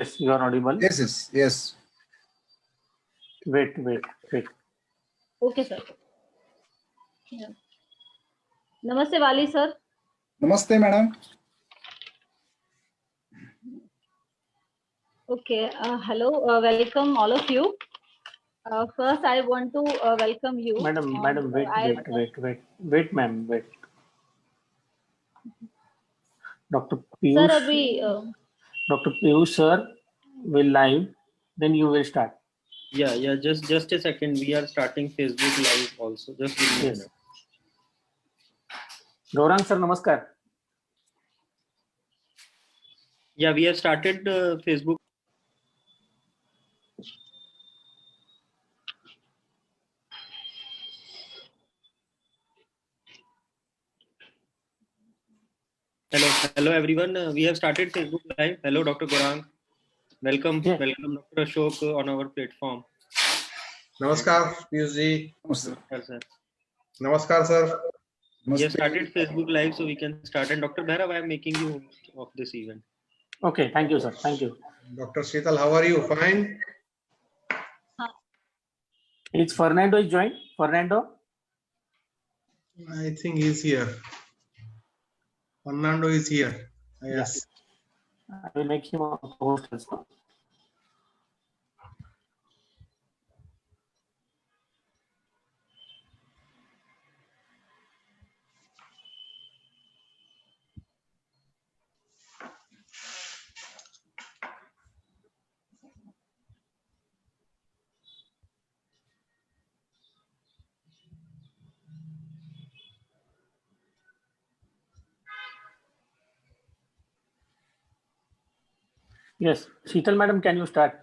Yes, you are audible. Yes. Wait. Okay, sir. Yeah. Namaste, Wali sir. Namaste, madam. Okay. Hello. Welcome all of you. First, I want to welcome you. Madam, wait, ma'am, wait. Dr. Sir, Piyush, Dr. Piyush sir will live, then you will start. Yeah. Just a second. We are starting Facebook Live also. Just give me a minute. Gaurang sir, namaskar. Yeah, we have started Facebook. Hello everyone. We have started Facebook Live. Hello, Dr. Gaurang. Welcome, Yeah. welcome, Dr. Ashok on our platform. Namaskar, Piyush ji. Namaskar, sir. Namaskar, sir. We have started Facebook Live, so we can start. And Dr. Bhairav, I am making you host of this event. Okay, thank you, sir. Thank you. Dr. Sheetal, how are you? Fine? Is Fernando joined? Fernando? I think he's here. Fernando is here. Yes. I will make him a host also. Yes, Sheetal madam, can you start?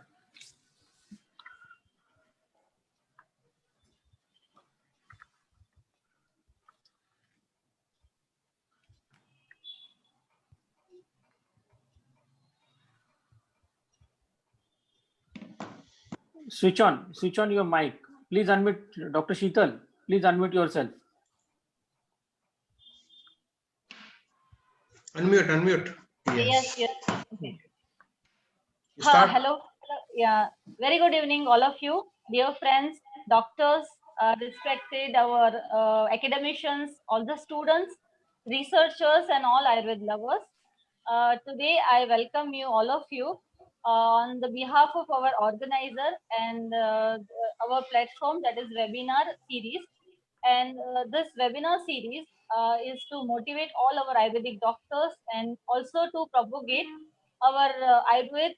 Switch on your mic. Please unmute, Dr. Sheetal. Please unmute yourself. Unmute. Yes. Start. Hello. Yeah. Very good evening, all of you, dear friends, doctors, respected our academicians, all the students, researchers, and all Ayurveda lovers. Today, I welcome you, all of you, on the behalf of our organizer and our platform, that is webinar series. And this webinar series is to motivate all our Ayurvedic doctors and also to propagate our Ayurveda,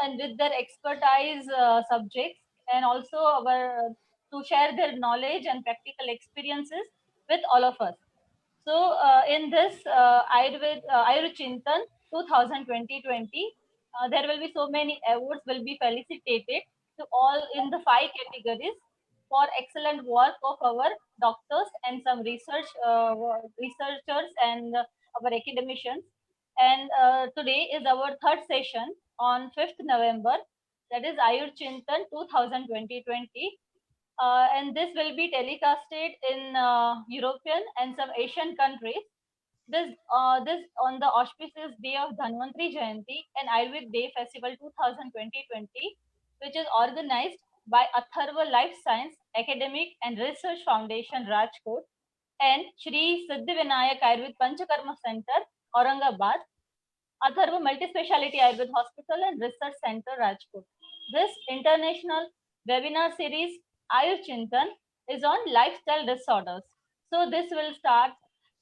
and with their expertise subjects, and also our to share their knowledge and practical experiences with all of us. So in this Ayur Chintan 2020, there will be so many awards will be felicitated to all in the 5 categories for excellent work of our doctors and some researchers and our academicians. And today is our third session on 5th November, that is Ayur Chintan 2020. And this will be telecasted in European and some Asian countries. This on the auspicious day of Dhanvantri Jayanti and Ayurveda Day Festival 2020, which is organized by Atharva Life Science Academic and Research Foundation, Rajkot, and Shri Siddhivinayak Ayurveda Panchakarma Center, Aurangabad, Atharva Multispeciality Ayurveda Hospital and Research Center, Rajkot. This international webinar series, Ayur Chintan, is on lifestyle disorders. So this will start.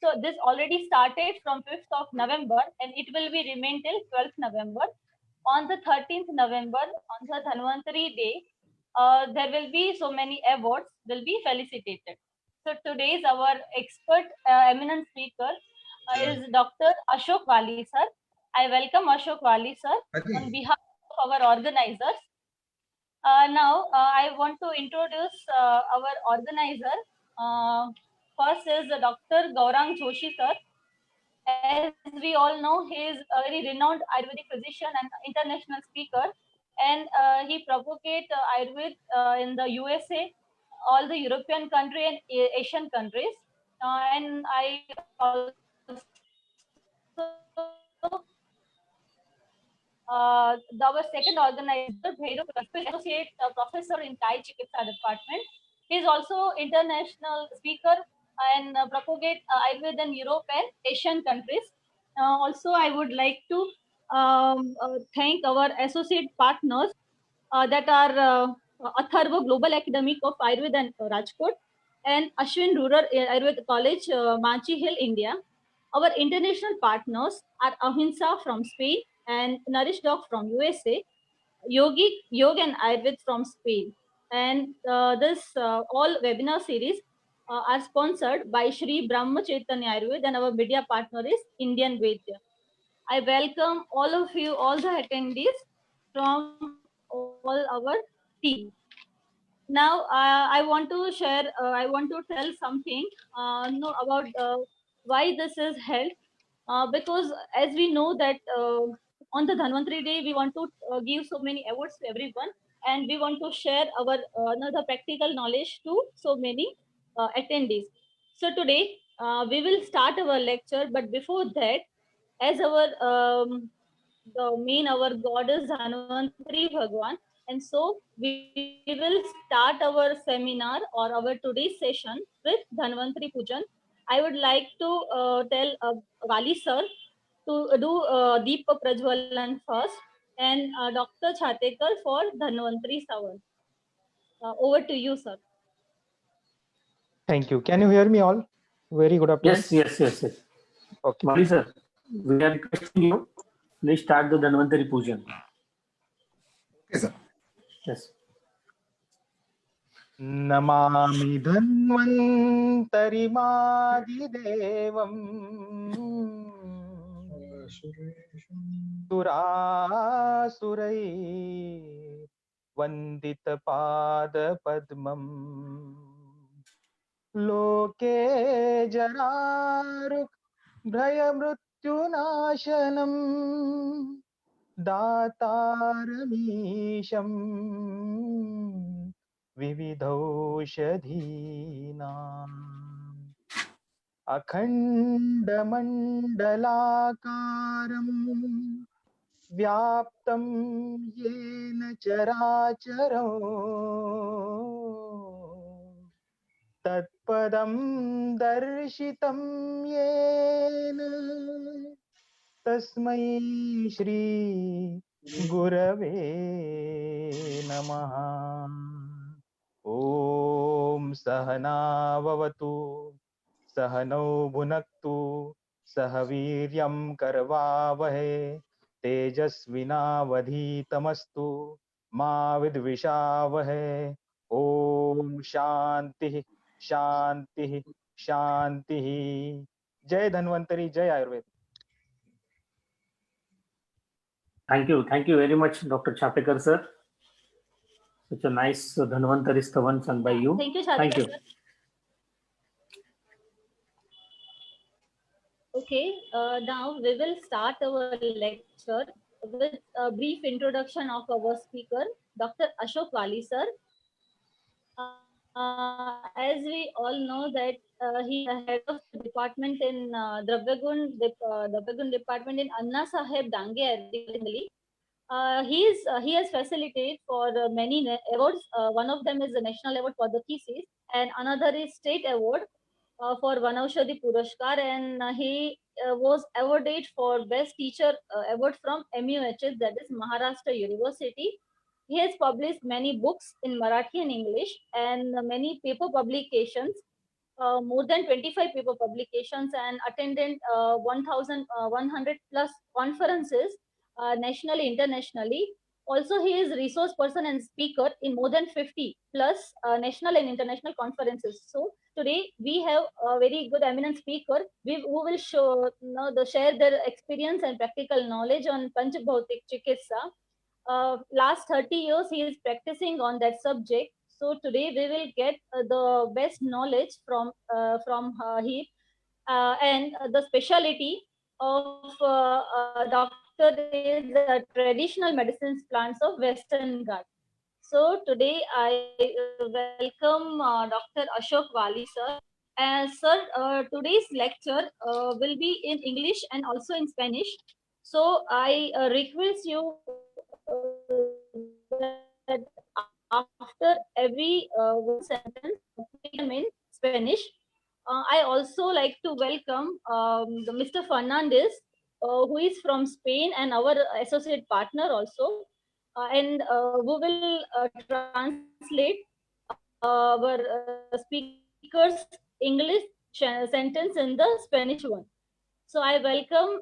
So this already started from 5th of November and it will be remain till 12th November. On the 13th November, on the Dhanvantari Day, there will be so many awards will be felicitated. So today's our expert eminent speaker is Dr. Ashok Wali sir. I welcome Ashok Wali sir on behalf of our organizers. Now, I want to introduce our organizer. First is Dr. Gaurang Joshi sir. As we all know, he is a very renowned Ayurvedic physician and international speaker, and he propagate Ayurveda in the USA, all the European country and Asian countries. And I also our second organizer, Bhairav Rajpal, Associate Professor in Thai Chikitsa Department. He is also international speaker and propagate Ayurveda in Europe and Asian countries. Also, I would like to thank our associate partners that are Atharva Global Academic of Ayurveda and Rajkot and Ashwin Rural Ayurveda College, Manchi Hill, India. Our international partners are Ahimsa from Spain and Nourish Doc from USA, Yogic Yoga and Ayurved from Spain. And this all webinar series are sponsored by Shri Brahma Chaitanya Ayurved, and our media partner is Indian Vedya. I welcome all of you, all the attendees from all our team. Now, I want to share, I want to tell something about why this is held. Because as we know that on the Dhanvantari Day, we want to give so many awards to everyone, and we want to share our the practical knowledge to so many attendees. So today, we will start our lecture, but before that, as our our god is Dhanvantari Bhagwan, and so we will start our seminar or our today's session with Dhanvantari Pujan. I would like to tell Wali sir to do Deepa Prajwalan first, and Dr. Chatekar for Dhanvantari Savan. Over to you, sir. Thank you. Can you hear me all? Very good afternoon. Yes. Okay. Mali sir, we are requesting you. Please start the Dhanvantari Pujan. Okay, sir. Yes. Namami Dhanvantarimadhidevam Surasurai Vandita Pada Padmam Loke Janaruk Bhayamrutyunashanam Datarmisham Vividhoshadhinam Akhandamandalakaram Vyaptam Yena Characharam Tatpadam Darshitam Yena Tasmai Shri Gurave Namaha. Om Sahana Vavatu Sahano Bhunaktu Sahaviryam Karvavahe Tejasvinavadhitamastu Ma Vidvishavahe. Om Shanti Shanti Shanti. Jai Dhanvantari, Jai Ayurveda. Thank you very much, Dr. Chatekar sir. Such a nice Dhanvantari Stavan sung by you. Thank you, Chatekar. Thank you. Sir. Okay, now we will start our lecture with a brief introduction of our speaker, Dr. Ashok Wali sir. As we all know that he is the head of the department in Dravyagun department in Anna Saheb Dange, Delhi. He has facilitated for many awards. One of them is the National Award for the Thesis, and another is State Award for Vanaushadhi Purashkar, and he was awarded for Best Teacher Award from MUHS, that is Maharashtra University. He has published many books in Marathi and English, and many paper publications, more than 25 paper publications, and attended 1,100 plus conferences nationally, internationally. Also, he is resource person and speaker in more than 50 plus national and international conferences. So today we have a very good eminent speaker who will share their experience and practical knowledge on Panchbhautik Chikitsa. Last 30 years he is practicing on that subject. So today we will get the best knowledge from him, and the specialty of doctor is traditional medicines plants of Western Ghat. So today I welcome Dr. Ashok Wali sir. Sir, today's lecture will be in English and also in Spanish. So I request you that after every one sentence, in Spanish, I also like to welcome Mr. Fernandez, who is from Spain and our associate partner also, and who will translate our speaker's English sentence in the Spanish one. So I welcome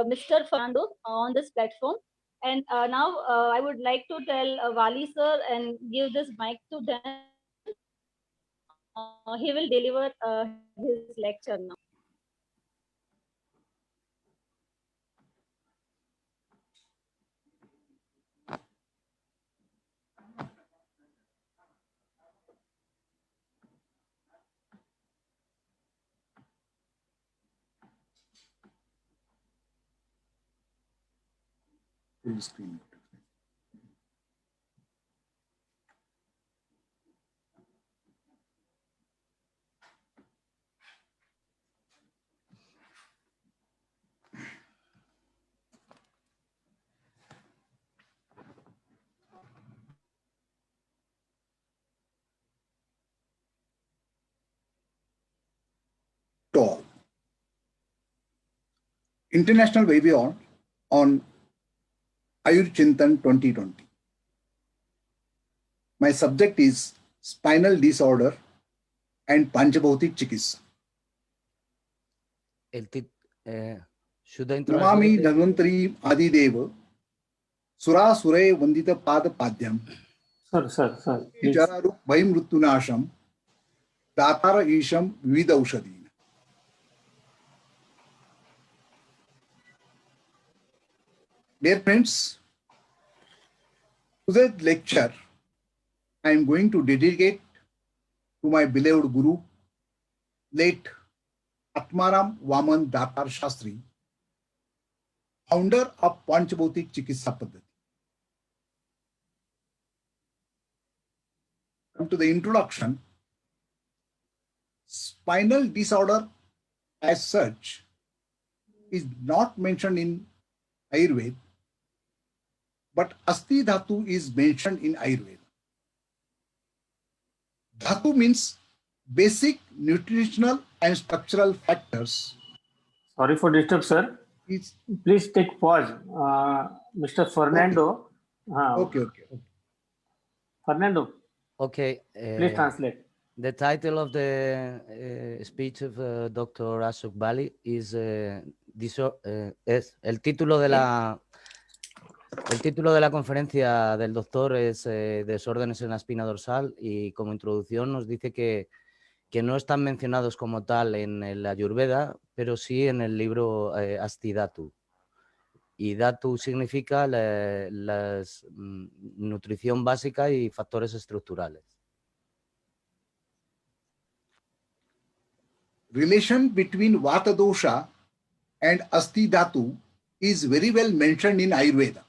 Mr. Fernando on this platform. And now I would like to tell Wali sir and give this mic to Dan. He will deliver his lecture now. Full screen. To all. International webinar on Ayur Chintan 2020. My subject is spinal disorder and Panchabhautik Chikitsa. Should I introduce Namami it? Dhanvantari Adideva Sura Sure Vandita Pada Padyam Sir, please. Jararu Bhayim Mrutunasham Datara Isham Vida Ushadina. Dear friends, today's lecture I am going to dedicate to my beloved Guru, late Atmaram Vaman Datar Shastri, founder of Panchabhautik Chikitsa Paddhati. Come to the introduction. Spinal disorder as such is not mentioned in Ayurveda, but Asti Dhatu is mentioned in Ayurveda. Dhatu means basic nutritional and structural factors. Sorry for disturb, sir. Is Please take pause. Mr. Fernando. okay. Fernando, Okay. please translate. The title of the speech of Dr. Ashok Bali is el título de la conferencia del doctor es desórdenes en la espina dorsal, y como introducción nos dice que no están mencionados como tal en el Ayurveda, pero sí en el libro Asti Dhatu. Y Dhatu significa la nutrición básica y factores estructurales. Relation between Vata dosha and Asti Dhatu is very well mentioned in Ayurveda.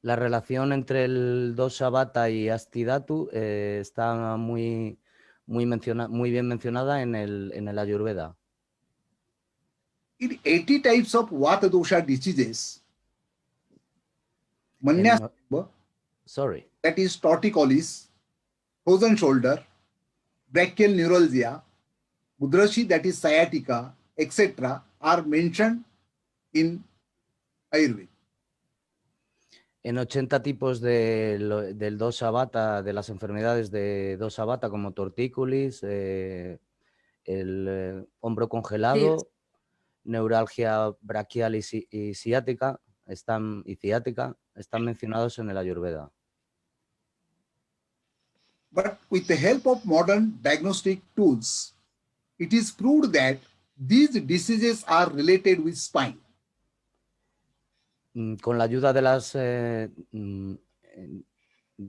La relación entre el Dosha Vata y Asti Dhatu está muy bien mencionada en el Ayurveda. In 80 types of Vata dosha diseases, Manya Sorry. that is torticollis, frozen shoulder, brachial neuralgia, Mudrashi that is sciatica, etc. are mentioned in Ayurveda. En 80 tipos del Dosha Vata, de las enfermedades de Dosha Vata, como tortícolis, el hombro congelado, neuralgia brachial y ciática, están mencionados en el Ayurveda. But with the help of modern diagnostic tools, it is proved that these diseases are related with spine. Con la ayuda de las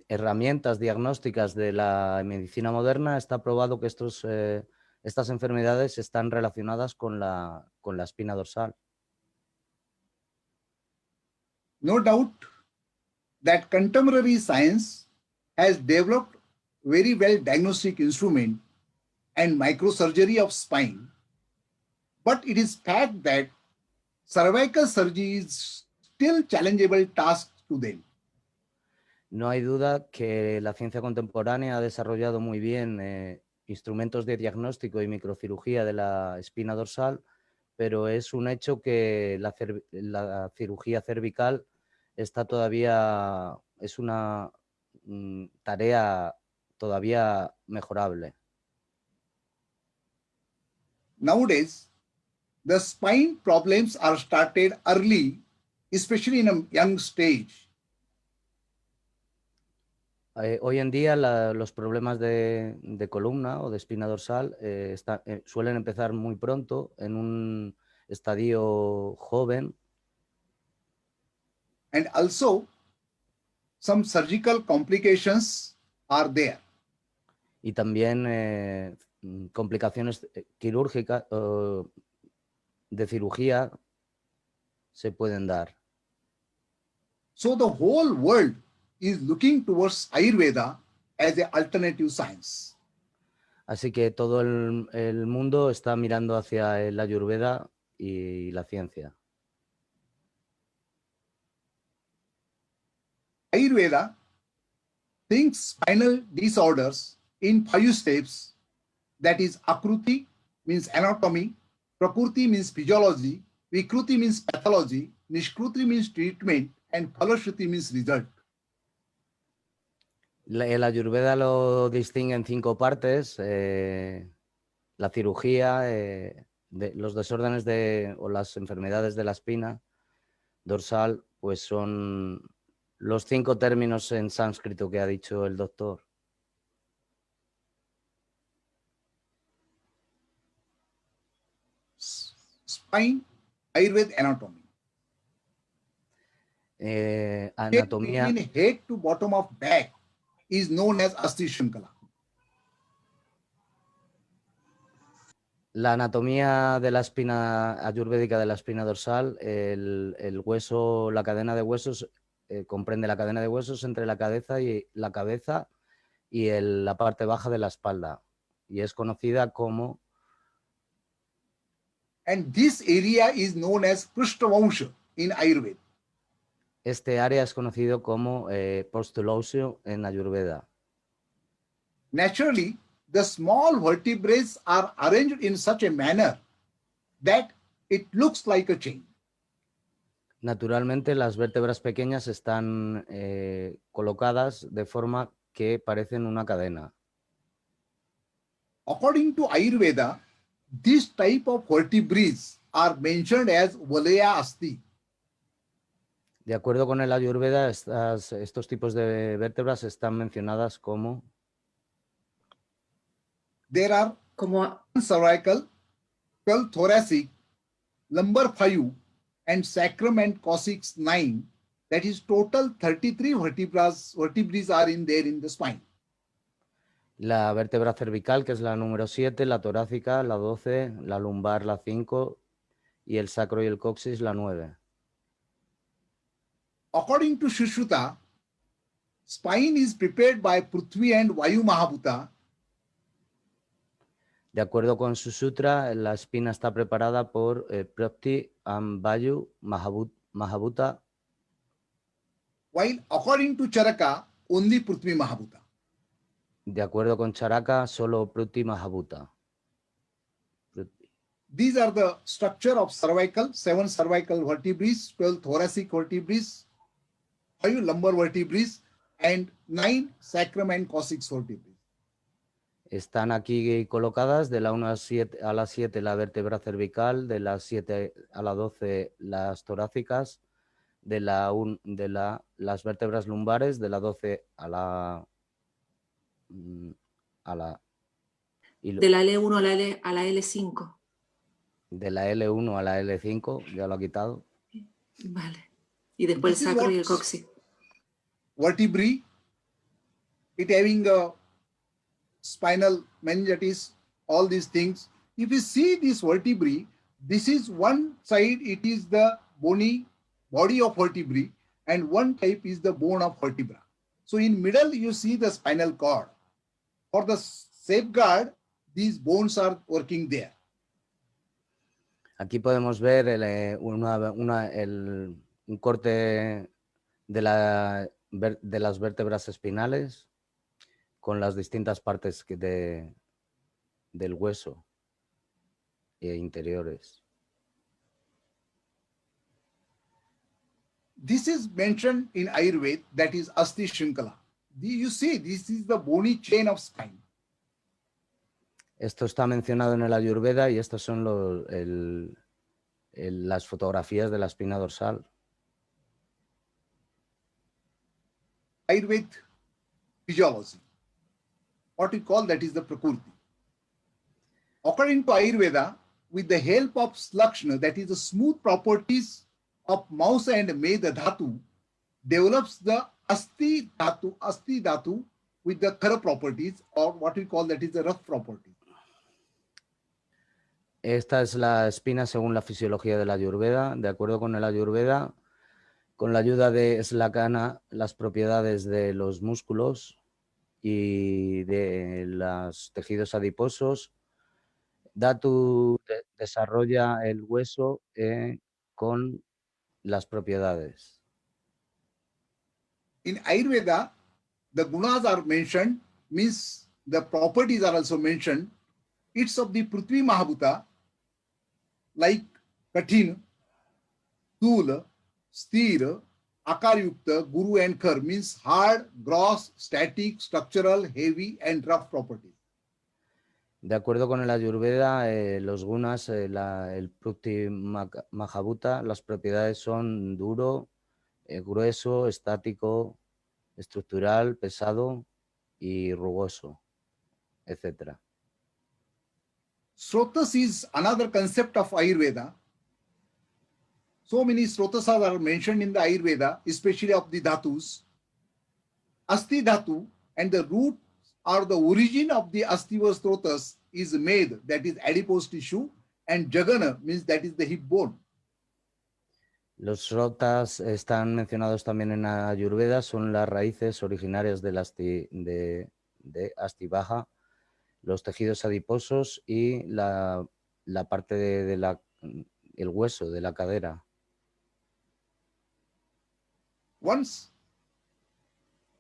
herramientas diagnósticas de la medicina moderna, está probado que estas enfermedades están relacionadas con la espina dorsal. No doubt that contemporary science has developed very well diagnostic instrument and microsurgery of spine, but it is fact that cervical surgery is still challengeable task to them. No hay duda que la ciencia contemporánea ha desarrollado muy bien instrumentos de diagnóstico y microcirugía de la espina dorsal, pero es un hecho que la cirugía cervical está todavía, es una tarea todavía mejorable. Nowadays, the spine problems are started early, especially in a young stage. Hoy en día los problemas de columna o de espina dorsal suelen empezar muy pronto en un estadio joven. And also, some surgical complications are there. Y también complicaciones quirúrgicas de cirugía se pueden dar. So the whole world is looking towards Ayurveda as an alternative science. Así que todo el mundo está mirando hacia el Ayurveda y la ciencia. Ayurveda thinks spinal disorders in 5 steps, that is Akruti means anatomy, Prakriti means physiology, Vikruti means pathology, Nishkruti means treatment, and Phalashruti means result. El Ayurveda lo distingue en 5 partes: la cirugía, los desórdenes o las enfermedades de la espina dorsal, pues son los 5 términos en sánscrito que ha dicho el doctor. Spine, Ayurveda anatomy. Anatomía. Between head to bottom of back is known as Asti Shankala. La anatomía de la espina ayurvédica de la espina dorsal, el hueso, la cadena de huesos, comprende la cadena de huesos entre la cabeza y la parte baja de la espalda, y es conocida como. And this area is known as Prushtavansha in Ayurveda. Este área es conocido como postulosio en Ayurveda. Naturally, the small vertebrae are arranged in such a manner that it looks like a chain. Naturalmente, las vértebras pequeñas están colocadas de forma que parecen una cadena. According to Ayurveda, this type of vertebrae are mentioned as Valaya Asti. De acuerdo con el Ayurveda, estos tipos de vértebras están mencionadas como. There are cervical, 12 thoracic, lumbar 5, and sacrum and coccyx 9. That is total 33 vertebrae are in there in the spine. La vértebra cervical, que es la número 7, la torácica, la 12, la lumbar, la 5, y el sacro y el coxis, la 9. According to Sushruta, spine is prepared by Prithvi and Vayu Mahabhuta. De acuerdo con su sutra, la espina está preparada por Prithvi and Vayu Mahabhuta. While according to Charaka, only Prithvi Mahabhuta. De acuerdo con Charaka, solo Prithvi Mahabhuta. These are the structure of cervical, 7 cervical vertebrae, 12 thoracic vertebrae, 5 lumbar vertebrae, and 9 sacrum and coccyx vertebrae. Están aquí colocadas de la 1 a la 7 la vértebra cervical, de la 7 a la 12 las torácicas, de las vértebras lumbares, de la 12 a la de la L1 a la L5. De la L1 a la L5, ya lo ha quitado. Vale. Y después el sacro y el coxis. Vertebrae, it having a spinal meningitis, all these things. If you see this vertebrae, this is one side, it is the bony body of vertebrae, and one type is the bone of vertebra. So in middle, you see the spinal cord. For the safeguard, these bones are working there. Aquí podemos ver un corte de las vértebras espinales con las distintas partes del hueso e interiores. This is mentioned in Ayurveda, that is Asti Shrinkala. You see, this is the bony chain of spine. Esto está mencionado en el Ayurveda y estas son las fotografías de la espina dorsal. Ayurveda physiology. What we call that is the Prakriti. According to Ayurveda, with the help of Slakshana, that is the smooth properties of Mausa and Medha Dhatu, develops the Asti Dhatu with the Khara properties, or what we call that is the rough properties. Esta es la espina según la fisiología de la Ayurveda. De acuerdo con el Ayurveda, con la ayuda de Slakana, las propiedades de los músculos y de los tejidos adiposos, Dhatu desarrolla el hueso con las propiedades. In Ayurveda, the gunas are mentioned, means the properties are also mentioned. It's of the Prithvi Mahabhuta, like Kathin, Thula, Sthira, Akaryukta, Guru and Khar, means hard, gross, static, structural, heavy and rough properties. De acuerdo con el Ayurveda, los gunas, el Prithvi Mahabhuta, las propiedades son duro, grueso, estático, estructural, pesado y rugoso, etc. Srotas is another concept of Ayurveda. So many srotas are mentioned in the Ayurveda, especially of the dhatus. Asti dhatu and the root or the origin of the astiva srotas is made, that is adipose tissue, and jagana means that is the hip bone. Los srotas están mencionados también en Ayurveda, son las raíces originarias de Astivaja, los tejidos adiposos y la parte el hueso de la cadera.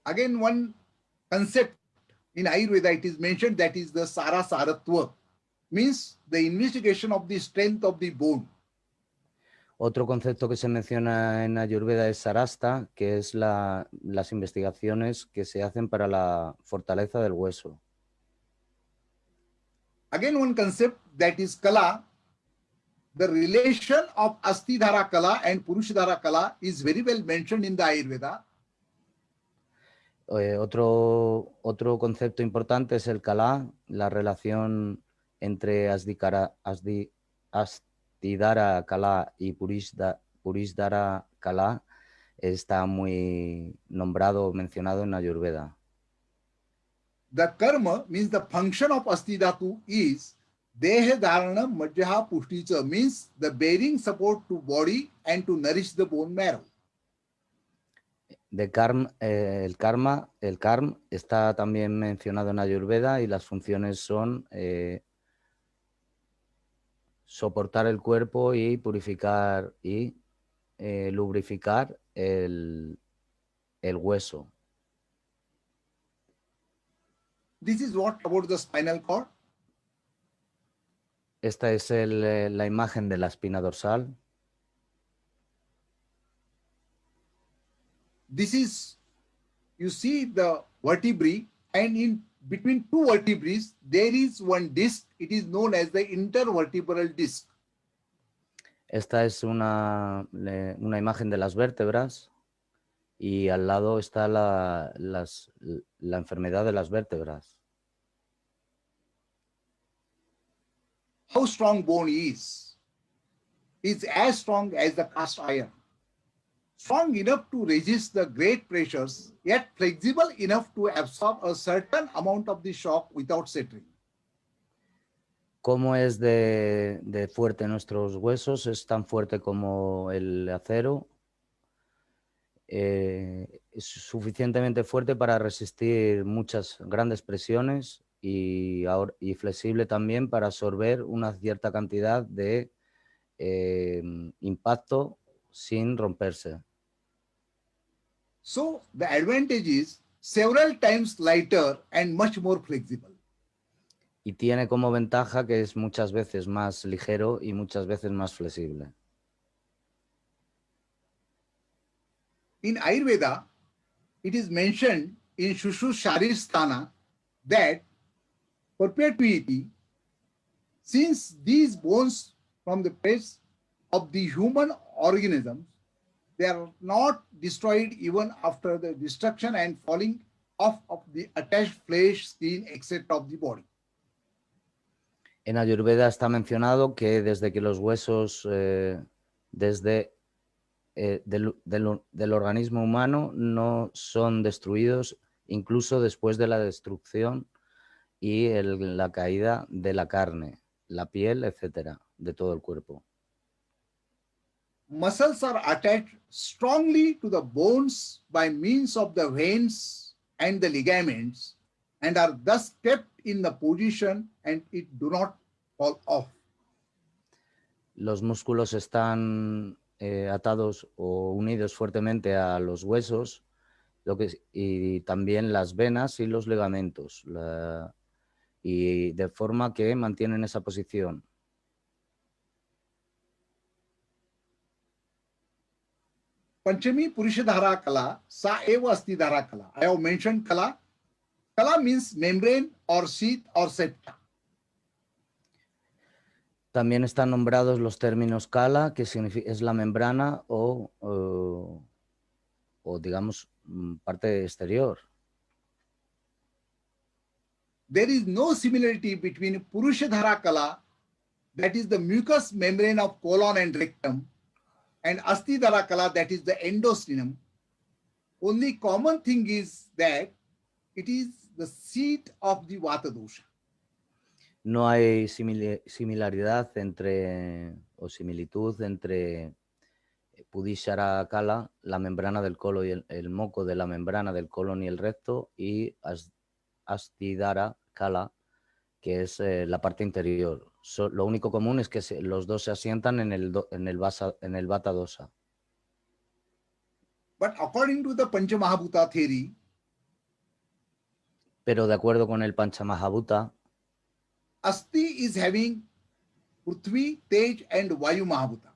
Again, one concept in Ayurveda, it is mentioned, that is the Sarasaratva, means the investigation of the strength of the bone. Otro concepto que se menciona en Ayurveda es Sarasta, que es las investigaciones que se hacen para la fortaleza del hueso. Again, one concept, that is Kala. The relation of Astidhara Kala and Purushadhara Kala is very well mentioned in the Ayurveda. Otro concepto importante es el Kala, la relación entre Astidhara Kala y Purishdhara Kala está muy mencionado en Ayurveda. The karma means the function of Astidhatu is Deha Dharana Majjaha Pushtica, means the bearing support to body and to nourish the bone marrow. El karma está también mencionado en Ayurveda y las funciones son soportar el cuerpo y purificar y lubrificar el hueso. This is what about the spinal cord. Esta es la imagen de la espina dorsal. This is, you see the vertebrae, and in between two vertebrae, there is one disc. It is known as the intervertebral disc. Esta es una imagen de las vértebras y al lado está la enfermedad de las vértebras. How strong bone is as strong as the cast iron. Strong enough to resist the great pressures, yet flexible enough to absorb a certain amount of the shock without shattering. ¿Cómo es de fuerte nuestros huesos? Es tan fuerte como el acero. Es suficientemente fuerte para resistir muchas grandes presiones y flexible también para absorber una cierta cantidad de impacto sin romperse. So the advantage is several times lighter and much more flexible. Y tiene como ventaja que es muchas veces más ligero y muchas veces más flexible. In Ayurveda, it is mentioned in Shushu Sharirasthana that perpetuity, since these bones from the base of the human organisms, they are not destroyed even after the destruction and falling off of the attached flesh, skin, etc. of the body. En Ayurveda está mencionado que desde que los huesos del organismo humano no son destruidos, incluso después de la destrucción y la caída de la carne, la piel, etcétera, de todo el cuerpo. Muscles are attached strongly to the bones by means of the veins and the ligaments and are thus kept in the position and it do not fall off. Los músculos están atados o unidos fuertemente a los huesos y también las venas y los ligamentos, y de forma que mantienen esa posición. Panchami Purushadhara Kala, Sa Eva Asti Dhara Kala. I have mentioned Kala. Kala means membrane or sheath or septa. También están nombrados los términos kala, que es la membrana o digamos parte exterior. There is no similarity between Purushadhara Kala, that is the mucous membrane of colon and rectum, and Astidhara Kala, that is the endosternum. Only common thing is that it is the seat of the Vata dosha. No hay similaridad o similitud entre Pudishara Kala, la membrana del colon y el moco de la membrana del colon y el recto, y Astidhara Kala, que es la parte interior. Lo único común es que los dos se asientan en el Vata dosa. But according to the Panchamahabhuta theory, pero de acuerdo con el Panchamahabhuta, Asti is having Prithvi, Tej and Vayu Mahabhuta.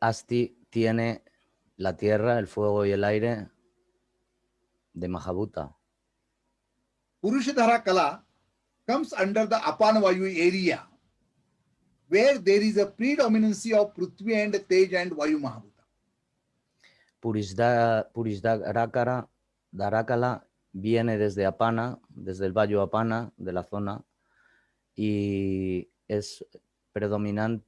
Asti tiene la tierra, el fuego y el aire de Mahabhuta. Purushadhara Kala comes under the Apana Vayu area, where there is a predominancy of Prithvi and Tej and Vayu Mahabhuta. Purishdharakala viene desde Apana, desde el Vayu Apana de la zona, y es predominante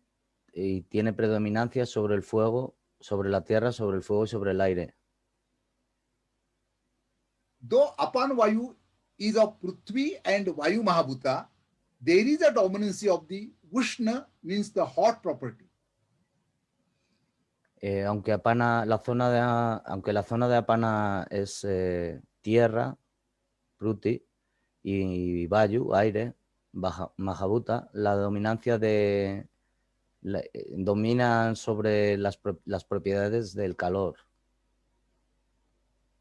y tiene predominancia sobre el fuego, sobre la tierra, sobre el fuego y sobre el aire. Though Apana Vayu is of Prithvi and Vayu Mahabhuta, there is a dominancy of the Ushna, means the hot property. Aunque la zona de Apana es tierra, Pruti, y Vayu, aire, Mahabhuta, la dominancia dominan sobre las propiedades del calor.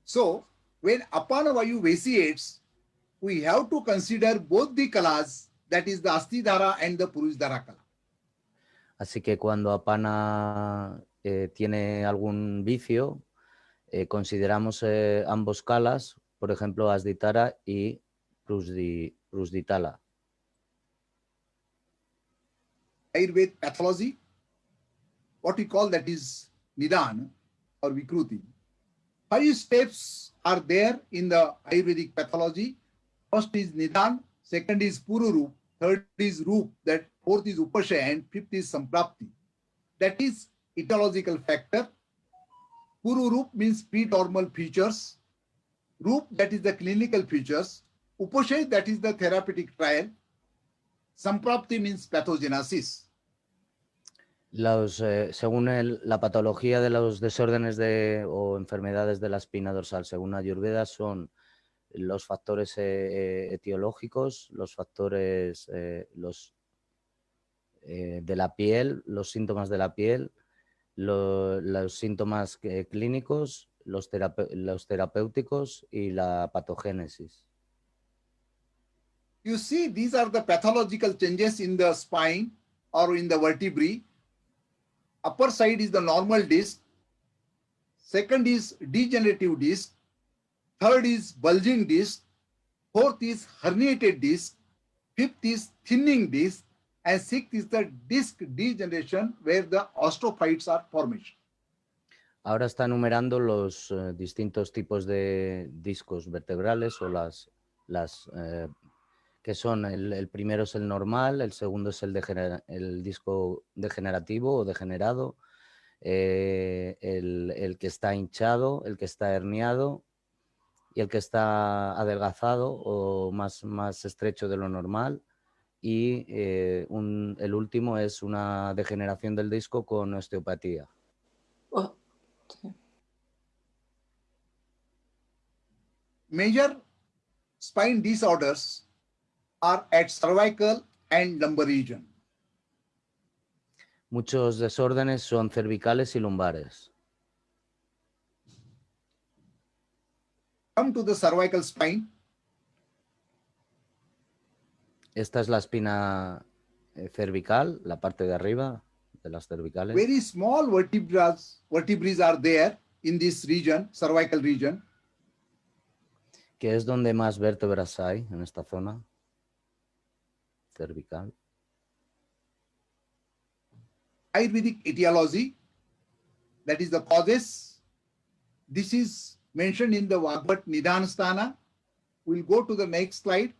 So, when Apana Vayu vitiates, we have to consider both the kalas, that is the Astidhara and the Purushadhara Kala. Así que cuando Apana tiene algún vicio, consideramos ambos kalas, por ejemplo, Asditara y Prusditala. Ayurveda pathology, what we call that is Nidan or Vikruti. 5 steps are there in the Ayurvedic pathology. First is Nidan, second is Pururup, third is Rup, that fourth is Upashaya, and fifth is Samprapti. That is etiological factor. Pururup means pre-normal features. Rup, that is the clinical features. Upashaya, that is the therapeutic trial. Samprapti means pathogenesis. Según la patología de los desórdenes o enfermedades de la espina dorsal, según Ayurveda, son los factores etiológicos, los factores, de la piel, los síntomas de la piel, los síntomas clínicos, los terapéuticos y la patogénesis. You see, these are the pathological changes in the spine or in the vertebrae. Upper side is the normal disc. Second is degenerative disc. Third is bulging disc. Fourth is herniated disc. Fifth is thinning disc. And sixth is the disc degeneration where the osteophytes are formation. Ahora está enumerando los distintos tipos de discos vertebrales o las que son, el primero es el normal, el segundo es el disco degenerativo o degenerado, el que está hinchado, el que está herniado y el que está adelgazado o más estrecho de lo normal. Y el último es una degeneración del disco con osteopatía. Oh, sí. Major spine disorders are at cervical and lumbar region. Muchos desórdenes son cervicales y lumbares. Come to the cervical spine. Esta es la espina cervical, la parte de arriba de las cervicales. Very small vertebrae are there in this region, cervical region. Que es donde más vértebras hay en esta zona cervical. Ayurvedic etiology, that is the causes. This is mentioned in the Vagvat Nidhanasthana. We'll go to the next slide.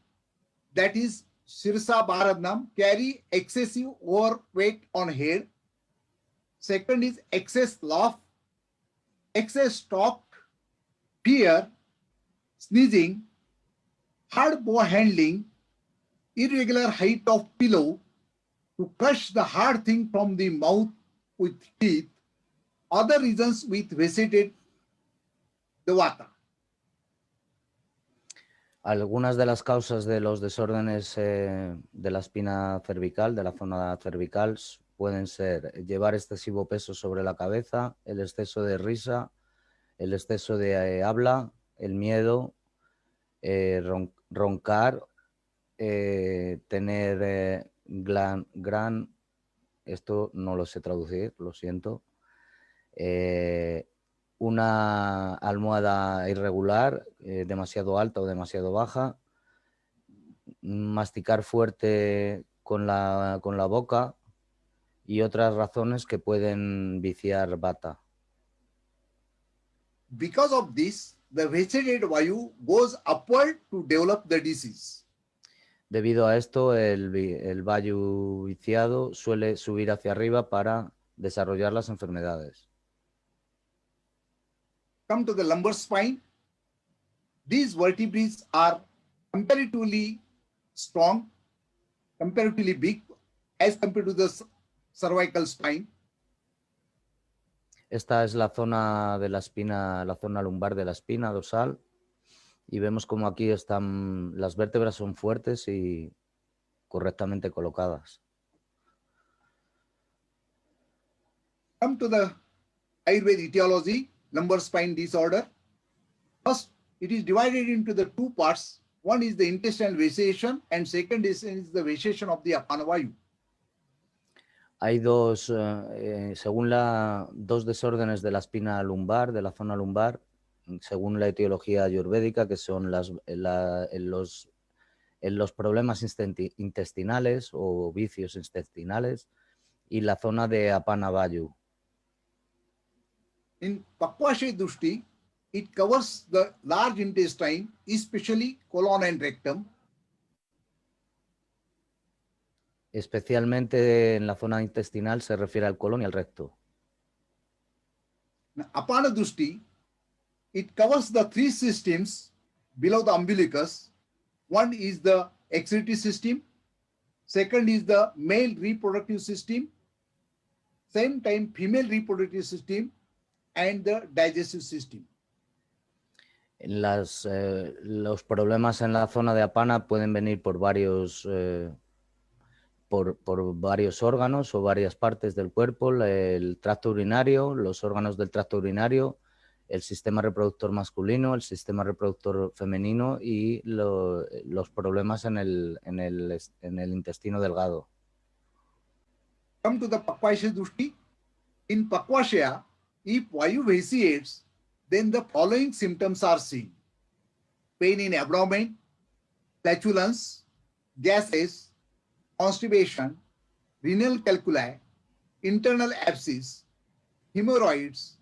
That is Shirsa Bharadnam, carry excessive overweight on head. Second is excess laugh, excess talk, fear, sneezing, hard bow handling, irregular height of pillow, to crush the hard thing from the mouth with teeth, other reasons with vesicated the vata. Algunas de las causas de los desórdenes de la espina cervical, de la zona cervical, pueden ser llevar excesivo peso sobre la cabeza, el exceso de risa, el exceso de habla, el miedo, roncar, tener esto no lo sé traducir, lo siento, una almohada irregular, demasiado alta o demasiado baja, masticar fuerte con la boca y otras razones que pueden viciar vata. Because of this, the vesicated vayu goes upward to develop the disease. Debido a esto, el vayu viciado suele subir hacia arriba para desarrollar las enfermedades. Come to the lumbar spine. These vertebrae are comparatively strong, comparatively big as compared to the cervical spine. Esta es la zona de la espina, la zona lumbar de la espina dorsal. Y vemos como aquí están, las vértebras son fuertes y correctamente colocadas. Come to the Ayurveda etiology, lumbar spine disorder. First, it is divided into the two parts. One is the intestinal vitiation and second is the vitiation of the apana vayu. Hay dos desórdenes de la espina lumbar, de la zona lumbar, según la etiología ayurvédica, que son los problemas intestinales o vicios intestinales y la zona de apana vayu. In Pakvashe Dushti, it covers the large intestine, especially colon and rectum. Especialmente en la zona intestinal se refiere al colon y al recto. Now, Apana Dushti, it covers the three systems below the umbilicus. One is the excretory system. Second is the male reproductive system. Same time, female reproductive system and the digestive system. Los problemas en la zona de apana pueden venir por varios por varios órganos o varias partes del cuerpo, el tracto urinario, los órganos del tracto urinario, el sistema reproductor masculino, el sistema reproductor femenino y los problemas en el intestino delgado. Come to the Pakvashya Dushti. In Pakvashya, if Vayu vitiates, then the following symptoms are seen: pain in abdomen, flatulence, gases, constipation, renal calculi, internal abscess, hemorrhoids,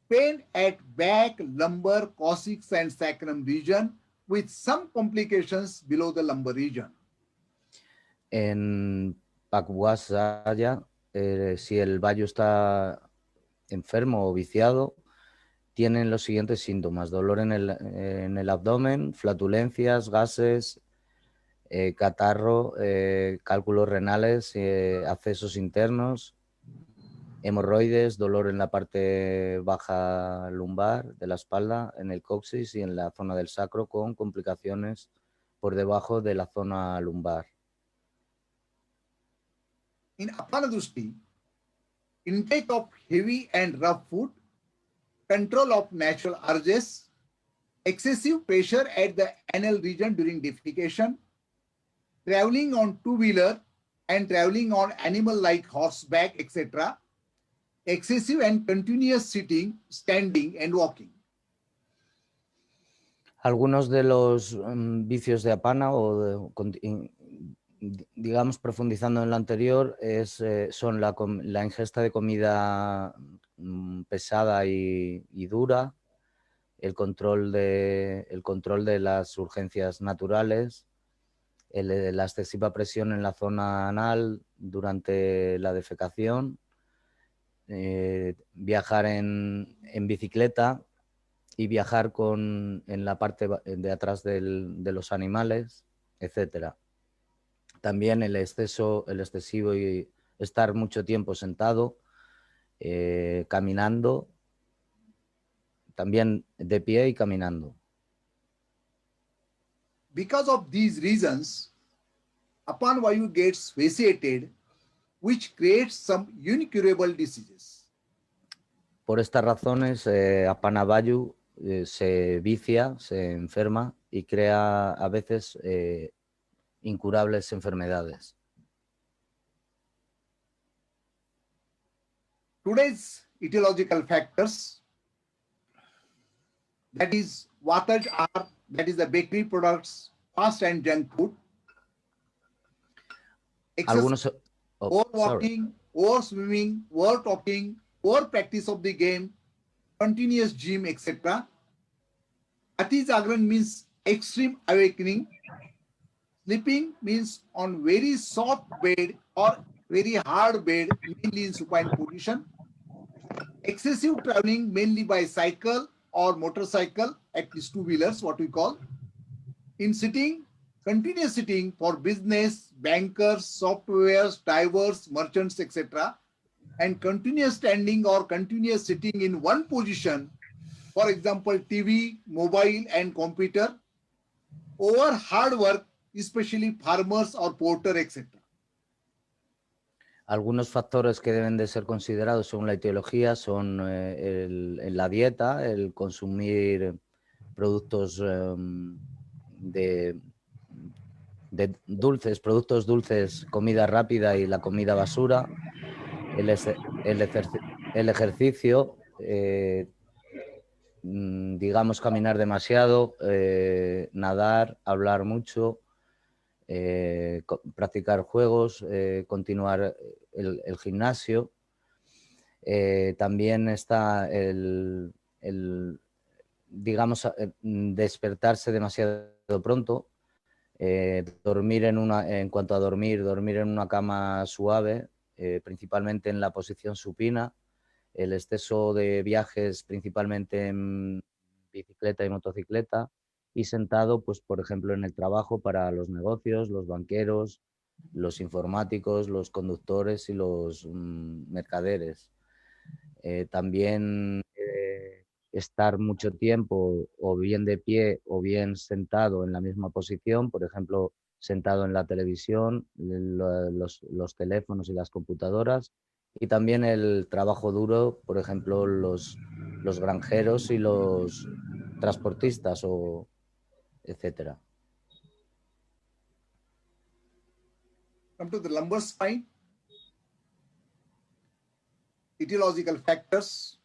pain at back, lumbar, coccyx, and sacrum region, with some complications below the lumbar region. En Pakvasaya, si el vayu está enfermo o viciado, tienen los siguientes síntomas: dolor en el abdomen, flatulencias, gases, catarro, cálculos renales, accesos internos, hemorroides, dolor en la parte baja lumbar de la espalda, en el coxis y en la zona del sacro, con complicaciones por debajo de la zona lumbar. In Apanadushti, intake of heavy and rough food, control of natural urges, excessive pressure at the anal region during defecation, traveling on two-wheeler and traveling on animal like horseback, etc., excessive and continuous sitting, standing, and walking. Algunos de los vicios de Apana, digamos profundizando en lo anterior, son la ingesta de comida pesada y dura, el control de las urgencias naturales, la excesiva presión en la zona anal durante la defecación, viajar en bicicleta y viajar en la parte de atrás de los animales, etcétera. También el excesivo y estar mucho tiempo sentado, caminando, también de pie y caminando. Because of these reasons, Apan Vayu gets vitiated, which creates some incurable diseases. Por estas razones, Apana Vayu se vicia, se enferma y crea a veces incurables enfermedades. Today's etiological factors, that is Vataj are, that is the bakery products, fast and junk food, Algunos, over walking, over swimming, over talking, over practice of the game, continuous gym, etc. Ati Jagran means extreme awakening. Sleeping means on very soft bed or very hard bed, mainly in supine position. Excessive traveling, mainly by cycle or motorcycle, at least two-wheelers, what we call. In sitting, continuous sitting for business, bankers, softwares, divers, merchants, etc. And continuous standing or continuous sitting in one position, for example, TV, mobile, and computer. Over hard work, especially farmers or porter, etc. Algunos factores que deben de ser considerados según la etiología son la dieta, el consumir productos productos dulces, comida rápida y la comida basura, el ejercicio, digamos caminar demasiado, nadar, hablar mucho, practicar juegos, continuar el gimnasio. También está digamos, despertarse demasiado pronto, dormir en cuanto a dormir en una cama suave, principalmente en la posición supina, el exceso de viajes principalmente en bicicleta y motocicleta, y sentado, pues por ejemplo, en el trabajo para los negocios, los banqueros, los informáticos, los conductores y los mercaderes. También estar mucho tiempo o bien de pie o bien sentado en la misma posición, por ejemplo, sentado en la televisión, los teléfonos y las computadoras, y también el trabajo duro, por ejemplo, los granjeros y los transportistas, o etcétera. Come to the lumbar spine. Etiological factors.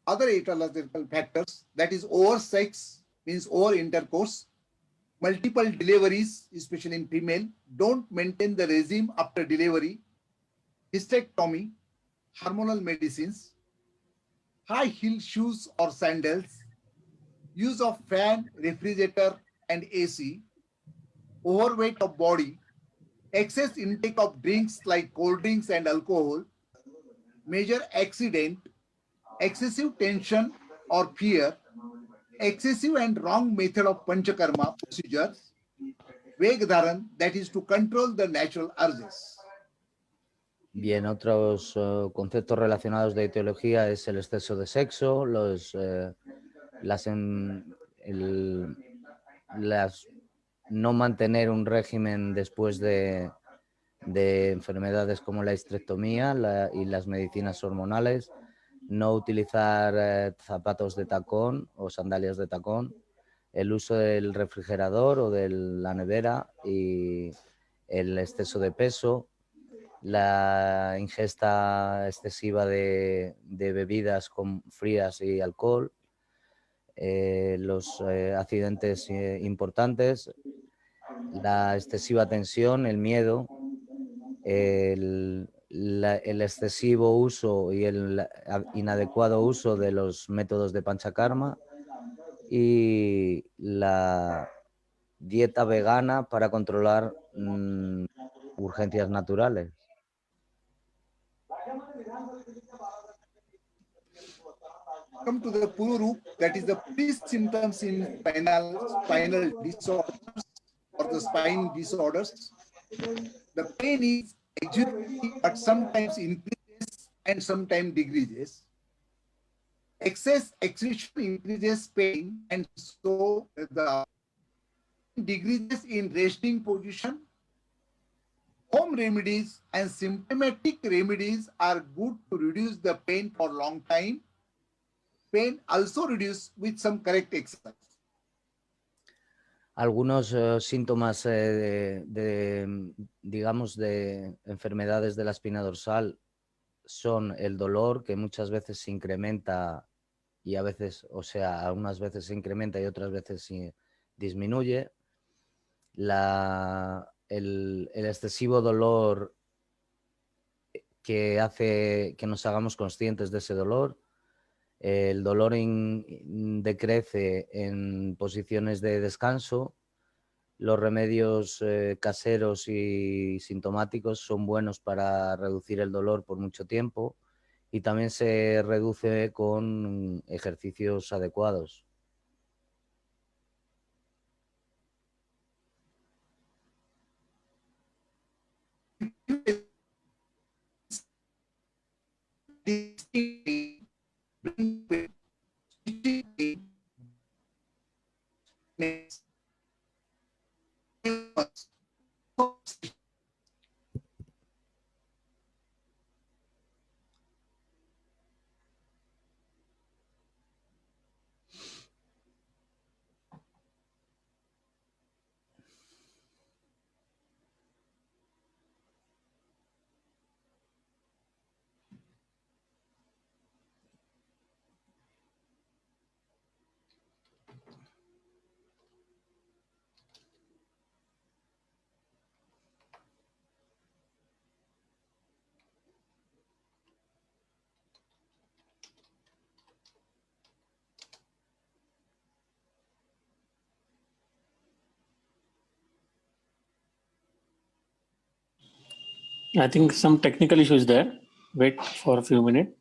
Other etiological factors, that is oversex, means over intercourse, multiple deliveries, especially in female, don't maintain the regime after delivery, hysterectomy, hormonal medicines, high heel shoes or sandals, use of fan, refrigerator and AC, overweight of body, excess intake of drinks like cold drinks and alcohol, major accident, excessive tension or fear, excessive and wrong method of panchakarma procedures, Vegdharan, that is to control the natural urges. Bien, otros conceptos relacionados de etiología es el exceso de sexo, las no mantener un régimen después de enfermedades como la histerectomía y las medicinas hormonales, no utilizar zapatos de tacón o sandalias de tacón, el uso del refrigerador o de la nevera y el exceso de peso, la ingesta excesiva de bebidas frías y alcohol, los accidentes importantes, la excesiva tensión, el miedo, el excesivo uso y el inadecuado uso de los métodos de panchakarma y la dieta vegana para controlar urgencias naturales. Come to the Pururup, that is the pre-symptoms in spinal disorders or the spine disorders. The pain is exuberant, but sometimes increases and sometimes decreases. Excess excretion increases pain, and so the decreases in resting position. Home remedies and symptomatic remedies are good to reduce the pain for long time. Pain also reduced with some correct exercise. Algunos síntomas digamos, de enfermedades de la espina dorsal son el dolor, que muchas veces se incrementa y a veces, o sea, algunas veces se incrementa y otras veces disminuye. El excesivo dolor que hace que nos hagamos conscientes de ese dolor. El dolor decrece en posiciones de descanso. Los remedios caseros y sintomáticos son buenos para reducir el dolor por mucho tiempo y también se reduce con ejercicios adecuados. I think some technical issue is there. Wait for a few minutes.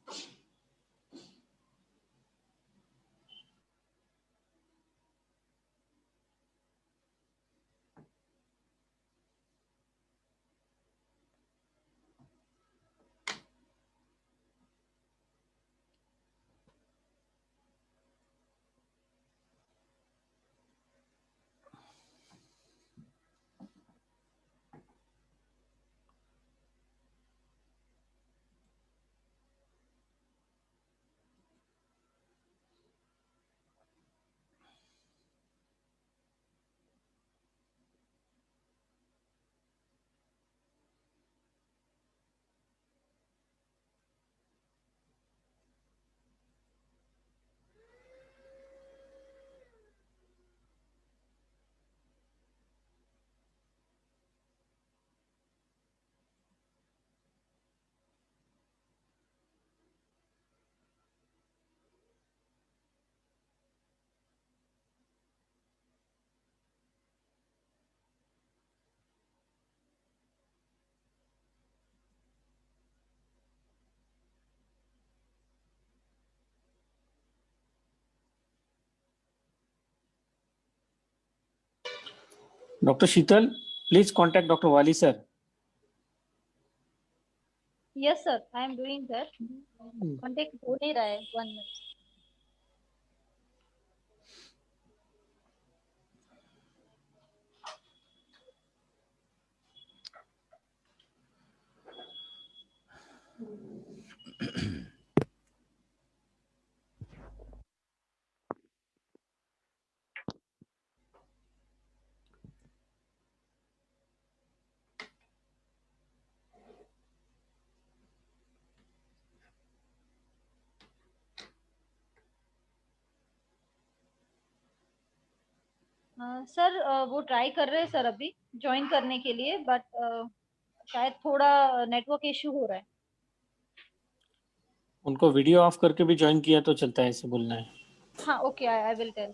Dr. Sheetal, please contact Dr. Wali sir. Yes, sir. I am doing that. Contact हो नहीं रहा है. 1 minute. Sir वो try कर रहे हैं sir अभी join करने के लिए बट शायद थोड़ा नेटवर्क इशू हो रहा है. उनको वीडियो ऑफ करके भी ज्वाइन किया तो चलता है, ऐसे बोलना है. हाँ okay I will tell.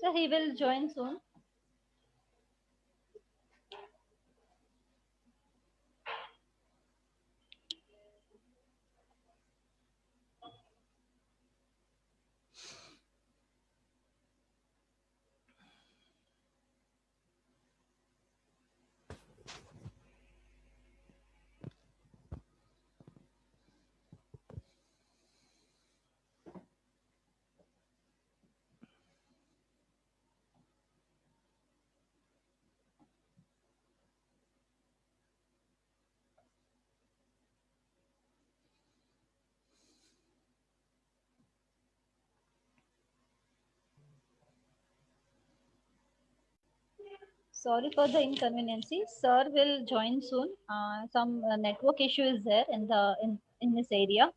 So he will join soon. Sorry for the inconvenience. Sir will join soon. Some network issue is there in this area.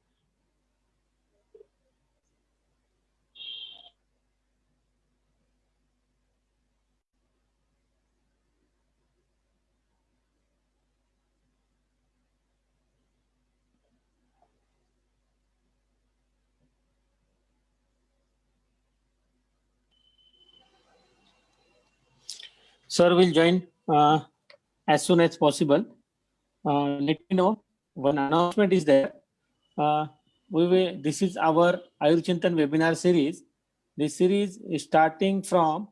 Sir will join as soon as possible. Let me know. One announcement is there. This is our Ayurchintan webinar series. This series is starting from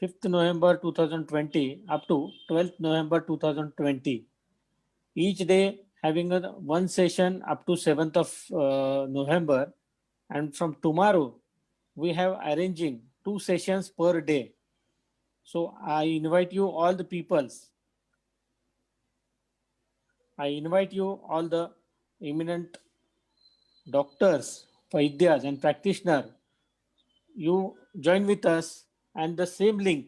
5th November 2020 up to 12th November 2020. Each day having one session up to 7th of November, and from tomorrow we have arranging 2 sessions per day. So I invite you all the peoples. I invite you all the eminent doctors, Vaidyas and practitioners. You join with us, and the same link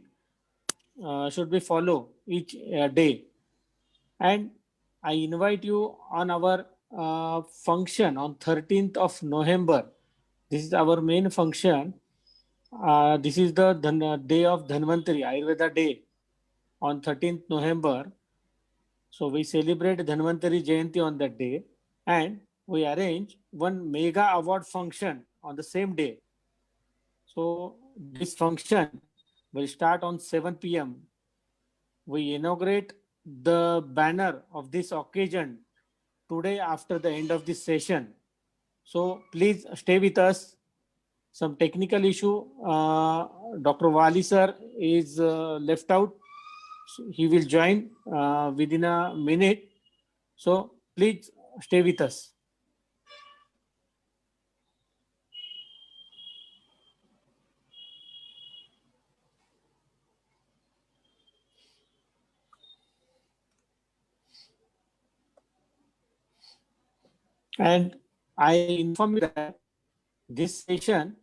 should be follow each day. And I invite you on our function on 13th of November. This is our main function. This is the day of Dhanvantari, Ayurveda day on 13th November. So we celebrate Dhanvantari Jayanti on that day, and we arrange one mega award function on the same day. So this function will start on 7 p.m. We inaugurate the banner of this occasion today after the end of this session. So please stay with us. Some technical issue. Dr. Wali sir is left out. So he will join within a minute. So please stay with us. And I inform you that this session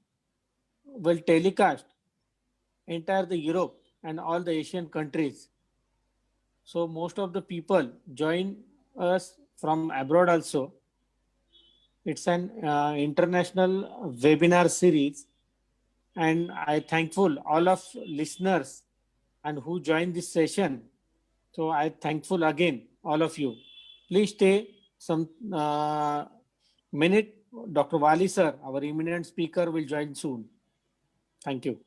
will telecast entire the Europe and all the Asian countries. So most of the people join us from abroad also. It's an international webinar series. and I thankful all of listeners and who joined this session. So I thankful again all of you. Please stay some minute. Dr. Wali sir, our eminent speaker, will join soon. Thank you.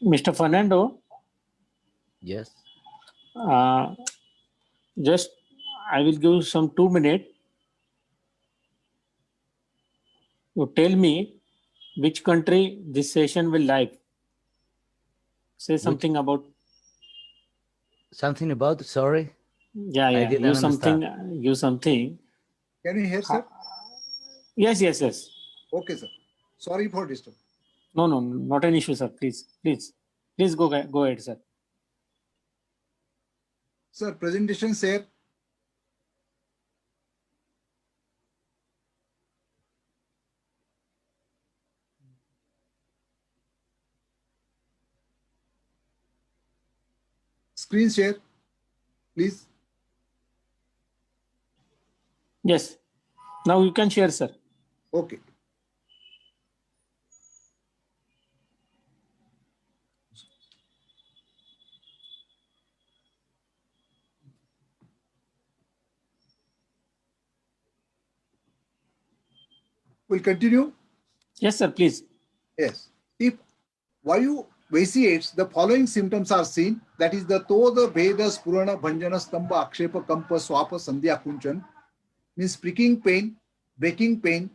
Mr. Fernando, Yes. just I will give some 2 minutes. You tell me which country this session will like. Say something about. Something about, sorry? Yeah, I yeah. didn't You something. understand. You something. Can you hear, sir? Yes, yes, yes. Okay, sir. Sorry for disturb. No, no, not an issue, sir. Please, please, please go ahead, sir. Sir, presentation share. Screen share, please. Yes. Now you can share, sir. Okay. We'll continue. Yes, sir. Please. Yes. If Vayu vitiates, the following symptoms are seen. That is the Toda, Veda, Spurana, Bhanjana, Stamba, Akshepa, Kampa, Swapa, Sandhya, Kunchan. Means pricking pain, breaking pain,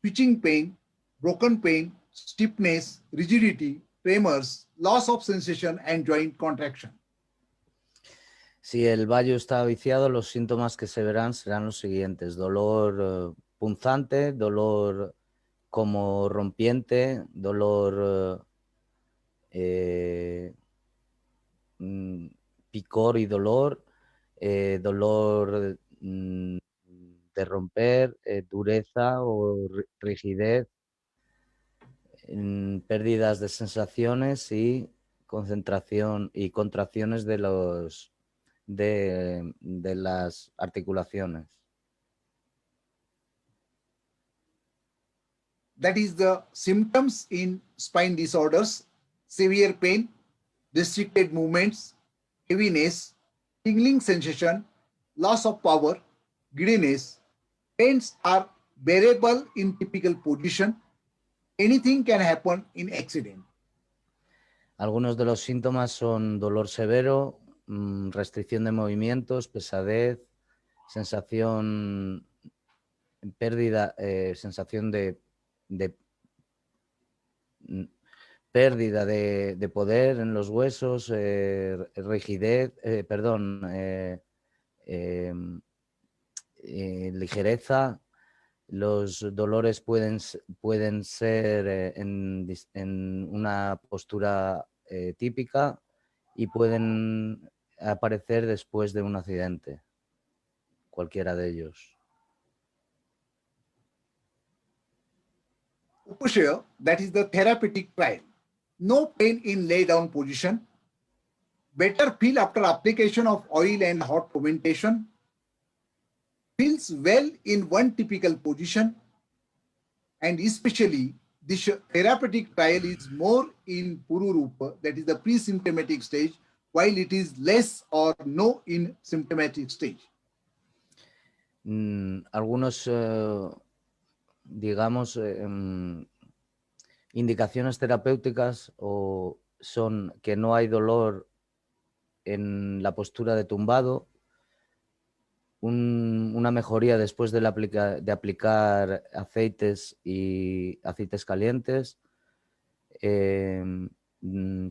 twitching pain, broken pain, stiffness, rigidity, tremors, loss of sensation, and joint contraction. Si el vallo está viciado, los síntomas que se verán serán los siguientes: dolor punzante, dolor como rompiente, dolor picor y dolor, dolor de romper, dureza o rigidez, pérdidas de sensaciones y concentración y contracciones de las articulaciones. That is the symptoms in spine disorders: severe pain, restricted movements, heaviness, tingling sensation, loss of power, giddiness. Pains are bearable in typical position. Anything can happen in accident. Algunos de los síntomas son dolor severo, restricción de movimientos, pesadez, sensación, pérdida, sensación de pérdida de poder en los huesos, rigidez, ligereza. Los dolores pueden ser en una postura típica y pueden aparecer después de un accidente, cualquiera de ellos. Upashaya, that is the therapeutic trial. No pain in lay down position. Better feel after application of oil and hot fomentation. Feels well in one typical position. And especially this therapeutic trial is more in Pururupa, that is the pre-symptomatic stage, while it is less or no in symptomatic stage. Algunos, digamos, indicaciones terapéuticas son que no hay dolor en la postura de tumbado, una mejoría después de aplicar aceites calientes,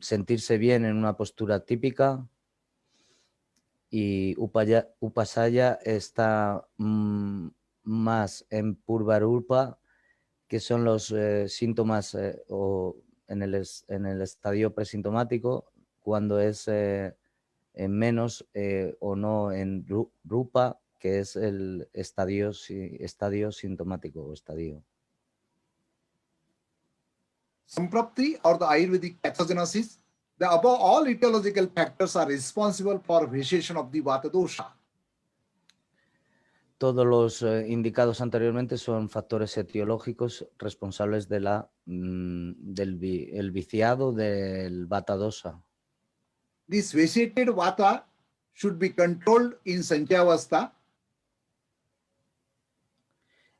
sentirse bien en una postura típica, y Upasaya está más en Purvarulpa, que son los síntomas o en el estadio presintomático, cuando es en menos o no en Rupa, que es el estadio sintomático o estadio. Samprapti or the Ayurvedic pathogenesis, the above all etiological factors are responsible for vitiation of the Vata dosha. Todos los indicados anteriormente son factores etiológicos responsables de el viciado del Vata dosa. This vitiated Vata should be controlled in Sanchayavastha.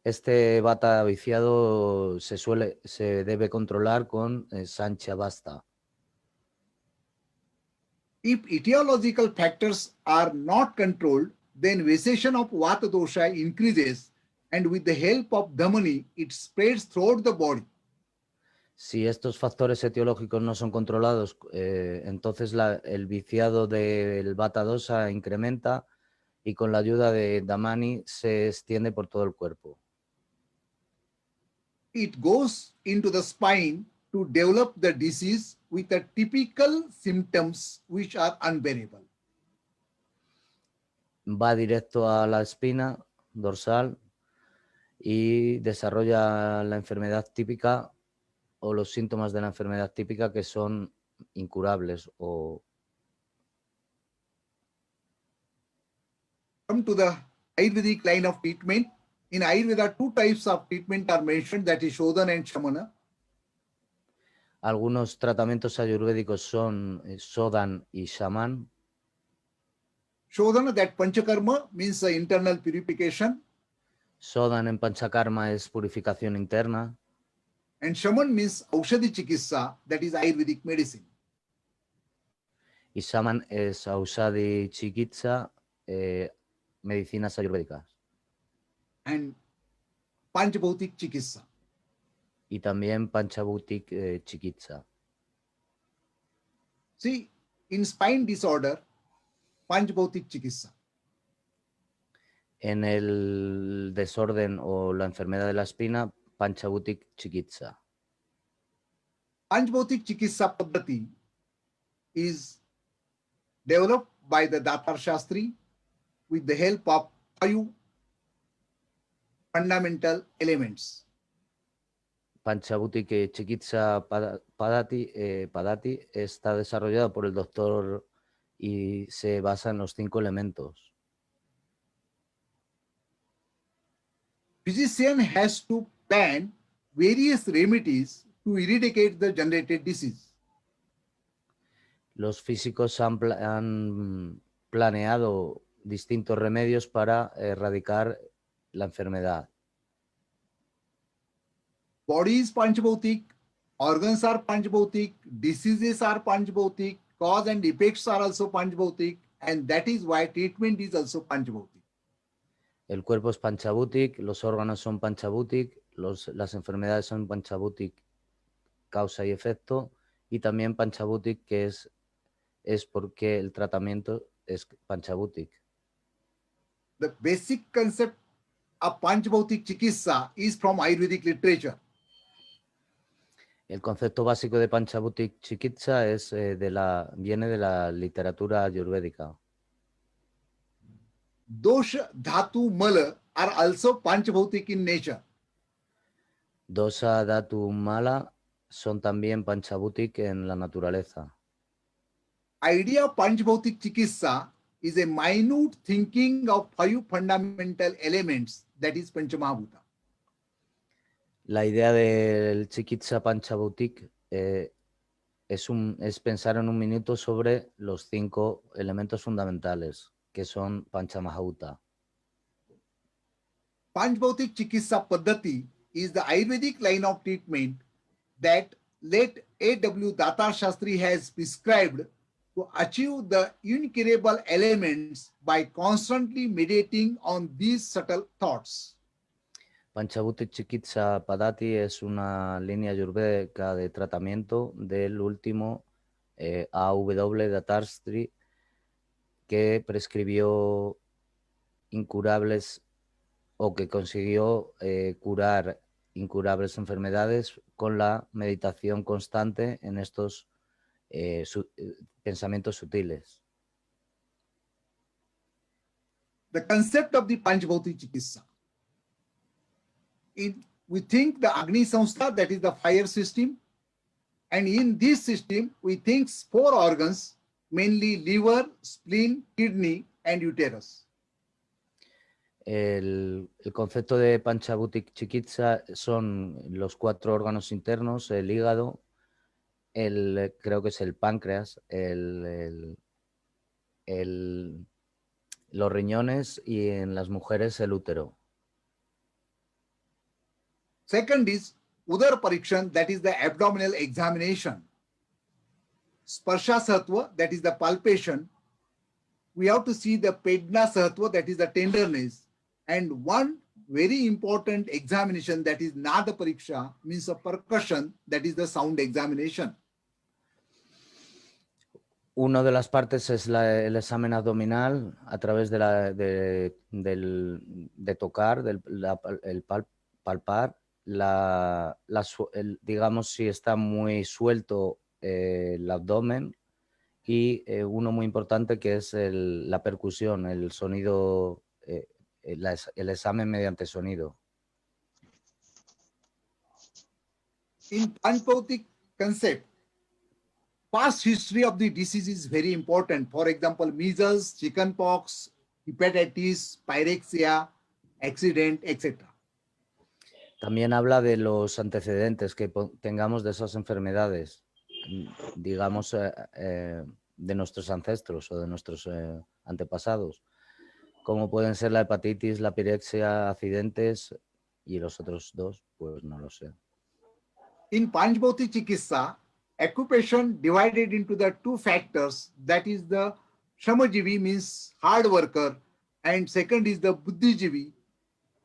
Este Vata viciado se debe controlar con Sanchavasta. If etiological factors are not controlled, then vitiation of Vata dosha increases, and with the help of Dhamani, it spreads throughout the body. Si estos factores etiológicos no son controlados, entonces el viciado del Vata dosa incrementa y con la ayuda de Dhamani se extiende por todo el cuerpo. It goes into the spine to develop the disease with the typical symptoms which are unbearable. Va directo a la espina dorsal y desarrolla la enfermedad típica o los síntomas de la enfermedad típica que son incurables o... Come to the Ayurvedic line of treatment. In Ayurveda, two types of treatment are mentioned, that is Shodhana and Shamana. Algunos tratamientos ayurvédicos son Sodhan y Shaman. Shodhana, that Panchakarma, means internal purification, Sodhan en Panchakarma es purificación interna and Shaman means Aushadhi Chikitsa, that is Ayurvedic medicine. y Shaman es Aushadhi Chikitsa, medicinas ayurvédicas. And Panchabhautik Chikitsa. Y también Panchabhutik Chikitsa. See, in spine disorder, Panchabhautik Chikitsa. En el desorden o la enfermedad de la espina, Panchabhutik Chikitsa. Panchabhautik Chikitsa Paddhati is developed by the Datar Shastri with the help of 5 fundamental elements. Panchabhutik Chikitsa Paddhati está desarrollado por el doctor y se basa en los 5 elementos. Physician has to plan various remedies to eradicate the generated disease. Los físicos han planeado distintos remedios para erradicar la enfermedad. Body is Panchabhautik, organs are Panchabhautik, diseases are Panchabhautik, cause and effects are also Panchabhautik, and that is why treatment is also Panchabhautik. El cuerpo es Panchabhutik, los órganos son Panchabhutik, las enfermedades son Panchabhutik, causa y efecto, y también Panchabhutik, que es porque el tratamiento es Panchabhutik. The basic concept of Panchabhautik Chikitsa is from Ayurvedic literature. El concepto básico de Panchabhutik Chikitsa viene de la literatura ayurvédica. Dosha, Dhatu, Mala are also Panchabhautik in nature. Dosa, Dhatu, Mala son también Panchabhutik en la naturaleza. Idea of Panchabhautik Chikitsa is a minute thinking of 5 fundamental elements, that is Panchamahabhuta. La idea del Chikitsa Panchabhutik es pensar en un minuto sobre los 5 elementos fundamentales, que son Panchamahabhuta. Panchabhautik Chikitsa Paddhati is the Ayurvedic line of treatment that late A.W. Datar Shastri has prescribed to achieve the incurable elements by constantly meditating on these subtle thoughts. Panchabhutik Chikitsa Paddhati es una línea ayurvédica de tratamiento del último A.W. Datar Shastri que prescribió incurables o que consiguió curar incurables enfermedades con la meditación constante en estos pensamientos sutiles. The concept of the Panchbhauti Chikitsa. We think the Agni Samstha, that is the fire system, and in this system we think 4 organs, mainly liver, spleen, kidney and uterus. El concepto de Panchabhuti Chikitsa son los 4 órganos internos, el hígado, creo que es el páncreas, los riñones y en las mujeres el útero. Second is Udar Parikshan, that is the abdominal examination. Sparsha Sattva, that is the palpation. We have to see the Pedna Sattva, that is the tenderness. And one very important examination, that is Nada Pariksha, means a percussion, that is the sound examination. Una de las partes es el examen abdominal a través de tocar, palpar, digamos si está muy suelto el abdomen y uno muy importante que es la percusión, el sonido, el examen mediante sonido. In Panchbhautic concept, past history of the disease is very important. For example, measles, chickenpox, hepatitis, pyrexia, accident, etc. También habla de los antecedentes que tengamos de esas enfermedades, digamos, de nuestros ancestros o de nuestros antepasados, como pueden ser la hepatitis, la pirexia, accidentes y los otros 2, pues no lo sé. In Panchbhauti Chikitsa, occupation divided into the 2 factors, that is the Shamajivi means hard worker and second is the Buddhijivi.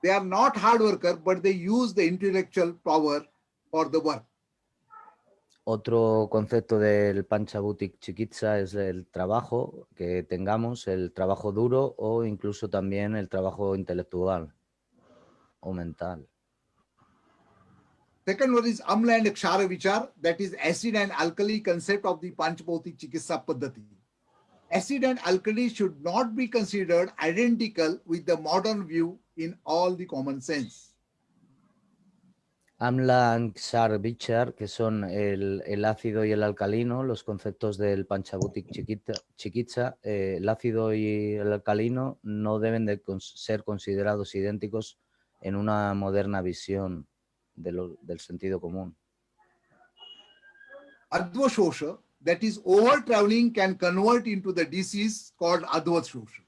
They are not hard worker but they use the intellectual power for the work. Otro concepto del Panchabhuti Chikitsa es el trabajo que tengamos, el trabajo duro o incluso también el trabajo intelectual o mental. Second one is Amla and Kshara Vichar, that is acid and alkali concept of the Panchbhauti Chikitsa Paddhati. Acid and alkali should not be considered identical with the modern view in all the common sense. Amla y Kshar Vichar, que son el ácido y el alcalino, los conceptos del Panchabhuti Chikitsa, el ácido y el alcalino no deben de ser considerados idénticos en una moderna visión del sentido común. Adva Shosha, that is over traveling, can convert into the disease called Adva Shosha.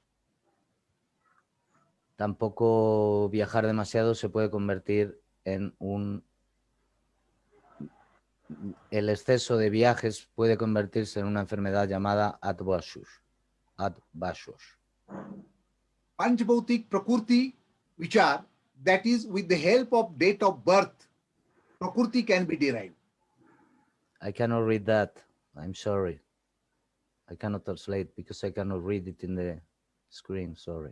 Tampoco viajar demasiado se puede convertir en el exceso de viajes puede convertirse en una enfermedad llamada Advashosh. Panchbhautik Prakriti Vichar, that is with the help of date of birth, Prakriti can be derived. I cannot read that. I'm sorry. I cannot translate because I cannot read it in the screen. Sorry.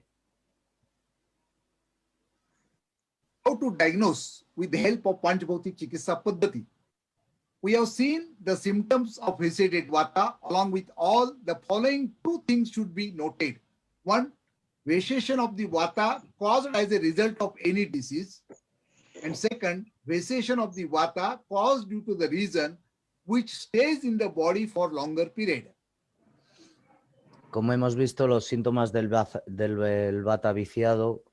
How to diagnose with the help of Panchbhautik Chikitsa Paddhati? We have seen the symptoms of vitiated vata. Along with all, the following 2 things should be noted. 1, vitiation of the vata caused as a result of any disease. And second, vitiation of the vata caused due to the reason which stays in the body for longer period. Como hemos visto, los síntomas del vata viciado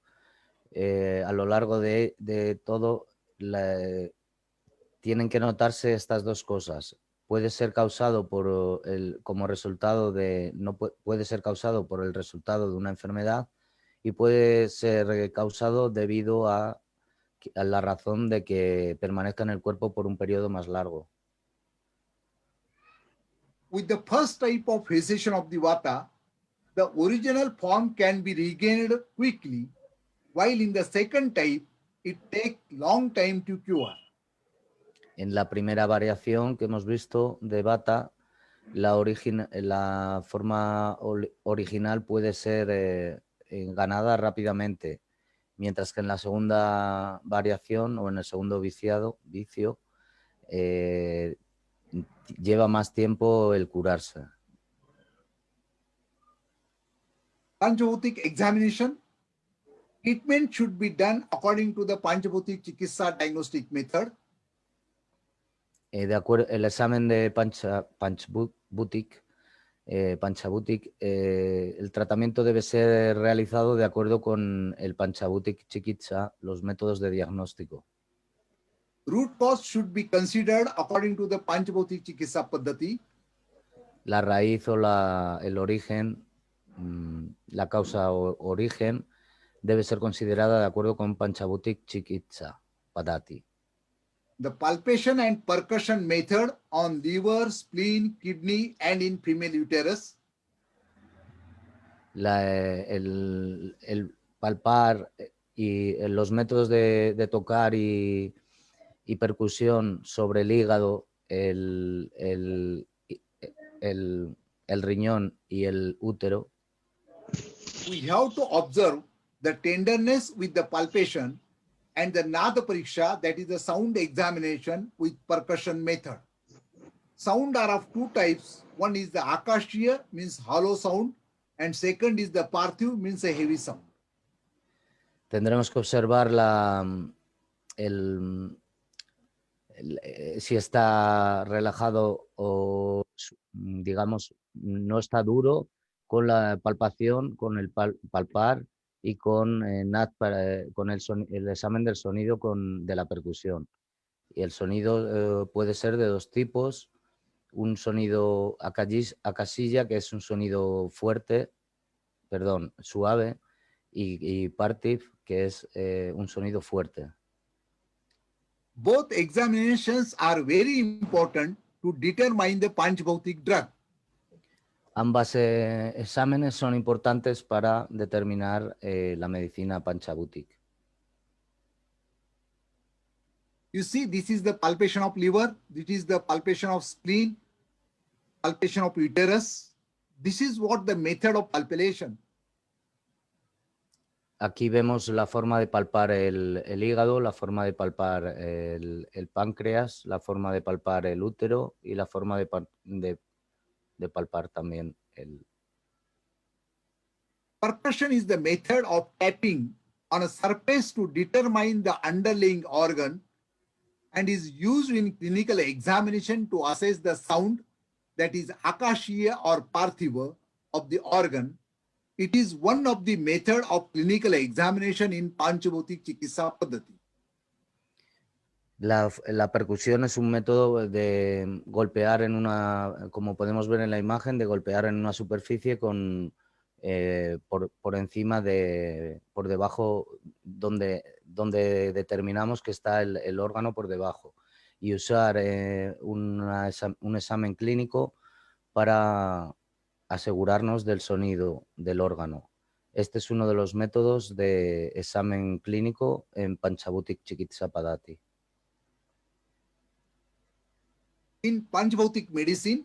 a lo largo de todo tienen que notarse estas 2 cosas. Puede ser causado como resultado puede ser causado por el resultado de una enfermedad y puede ser causado debido a la razón de que permanezca en el cuerpo por un periodo más largo. With the first type of vitiation of the vata, the original form can be regained quickly, while in the second type, it takes long time to cure. En la primera variación que hemos visto de vata, la forma original puede ser ganada rápidamente mientras que en la segunda variación o en el segundo vicio, lleva más tiempo el curarse. Panchabhutik examination. Treatment should be done according to the Panchabhutik Chikitsa diagnostic method. De acuerdo, el examen de Panchabhutik, el tratamiento debe ser realizado de acuerdo con el Panchabhutik Chikitsa, los métodos de diagnóstico. Root cause should be considered according to the Panchabhutik Chikitsa Paddhati. La raíz o el origen, la causa o origen, debe ser considerada de acuerdo con Panchabhutik Chikitsa Paddhati. The palpation and percussion method on liver, spleen, kidney, and in female uterus. El palpar y los métodos de tocar y percusión sobre el hígado, el riñón y el útero. We have to observe the tenderness with the palpation and the Nada Pariksha, that is the sound examination with percussion method. Sound are of two types. One is the Akashiya, means hollow sound, and second is the Parthiv, means a heavy sound. Tendremos que observar si está relajado o, digamos, no está duro, con la palpación, con el palpar y con el examen del sonido de la percusión. Y el sonido puede ser de dos tipos: un sonido akashiya, que es un sonido suave, y Parthiv, que es un sonido fuerte. Both examinations are very important to determine the Panchabhutik drug. Ambas exámenes son importantes para determinar la medicina Panchabhutik. You see, this is the palpation of liver, this is the palpation of spleen, palpation of uterus. This is what the method of palpation. Aquí vemos la forma de palpar el hígado, la forma de palpar el páncreas, la forma de palpar el útero y la forma de palpar también el... Percussion is the method of tapping on a surface to determine the underlying organ and is used in clinical examination to assess the sound, that is Akashiya or Parthiva, of the organ. It is one of the method of clinical examination in Panchabhutik Chikitsa Paddhati. La percusión es un método de golpear como podemos ver en la imagen, de golpear en una superficie por encima por debajo, donde determinamos que está el órgano por debajo, y usar un examen clínico para asegurarnos del sonido del órgano. Este es uno de los métodos de examen clínico en Panchabhutik Chikitsa Paddhati. In Panchabhutik medicine,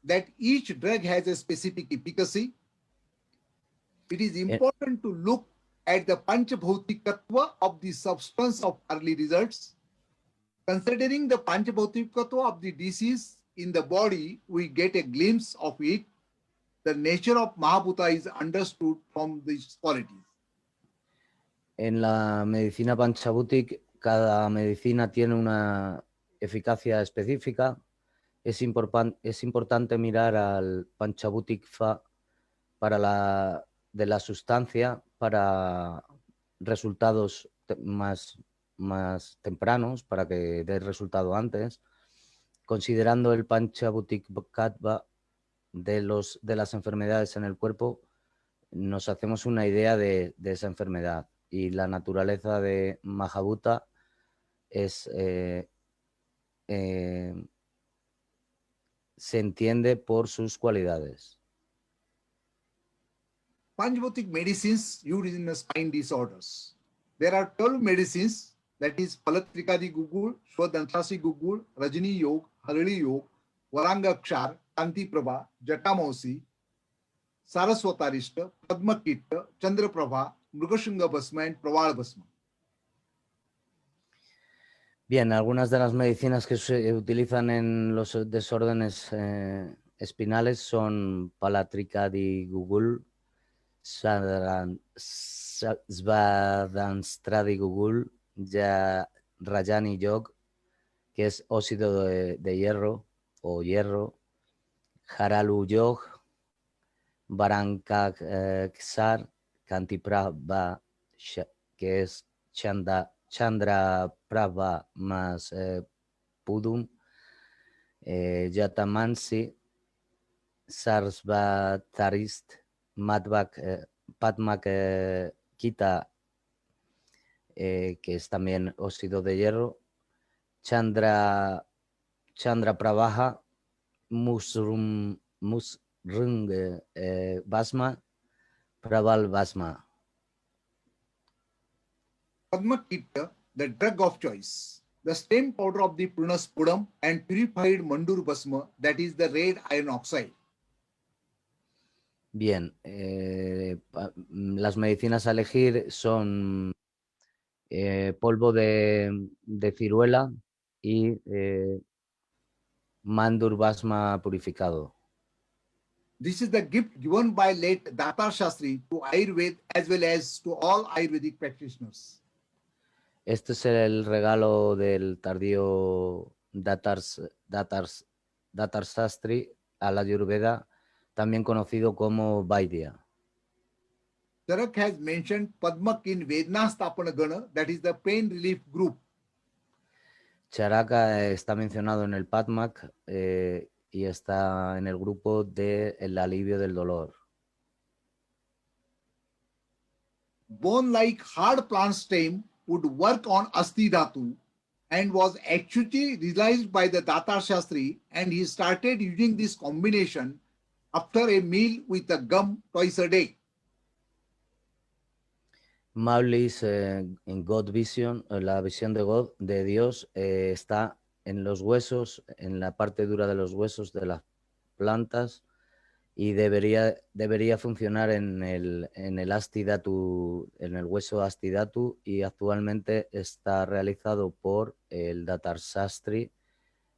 that each drug has a specific efficacy. It is important to look at the Panchabhutik Tattva of the substance of early results. Considering the Panchabhutik Tattva of the disease in the body, we get a glimpse of it. The nature of Mahabhuta is understood from these qualities. En la medicina Panchabhutik, cada medicina tiene una eficacia específica. Es importante mirar al Panchabhutik Fa de la sustancia para resultados más tempranos, para que dé resultado antes, considerando el Panchabhutik Tattva de las enfermedades en el cuerpo. Nos hacemos una idea de esa enfermedad, y la naturaleza de Mahabhuta se entiende por sus cualidades. Panchabhutik medicines used in the spine disorders. There are 12 medicines, that is Palatrikadi Gugul, Shwadantrasi Gugul, Rajini Yog, Harali Yog, Varangakshar, Kanti Prabha, Jatamausi, Saraswatarishta, Padmakitta, Chandraprabha, Mrugashunga Bhasma and Praval Bhasma. Bien, algunas de las medicinas que se utilizan en los desórdenes espinales son Palatrikadi Gugul, Svadhanstradi Gugul, Rajani Yog, que es óxido de hierro o hierro, Haralu Yog, Barankaksar, Kantiprabha, que es Chandra Prabha más Pudum, Jatamansi, Sarsvatarist, Padmak Kita, que es también óxido de hierro, Chandra Prabha, Musrung Basma, Praval Basma. Padma Kitta, the drug of choice. The stem powder of the Prunus pudum and purified Mandur Bhasma, that is the red iron oxide. Bien, las medicinas a elegir son polvo de ciruela y Mandur Basma purificado. This is the gift given by late Datar Shastri to Ayurveda as well as to all Ayurvedic practitioners. Este es el regalo del tardío Datar Shastri a la Ayurveda, también conocido como Vaidya. Charak has mentioned Padmak in Vednastapana Gana, that is the pain relief group. Charaka está mencionado en el Padmak y está en el grupo del alivio del dolor. Bone-like hard plant stem would work on Asti Dhatu and was actually realized by the Datar Shastri, and he started using this combination after a meal with a gum twice a day. Maulis en God Vision, la visión de Dios, está en los huesos, en la parte dura de los huesos de las plantas y debería funcionar en el Astidhatu, en el hueso Astidhatu, y actualmente está realizado por el Datar Shastri,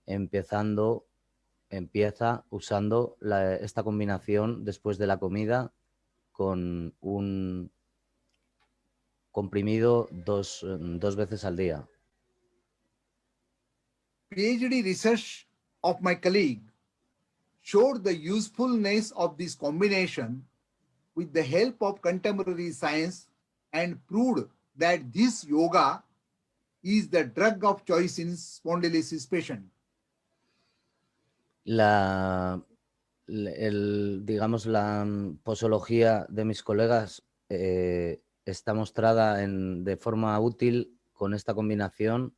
empieza usando esta combinación después de la comida con un comprimido dos veces al día. PhD research of my colleague showed the usefulness of this combination with the help of contemporary science and proved that this yoga is the drug of choice in spondylosis patient. Digamos, la posología de mis colegas está mostrada de forma útil con esta combinación,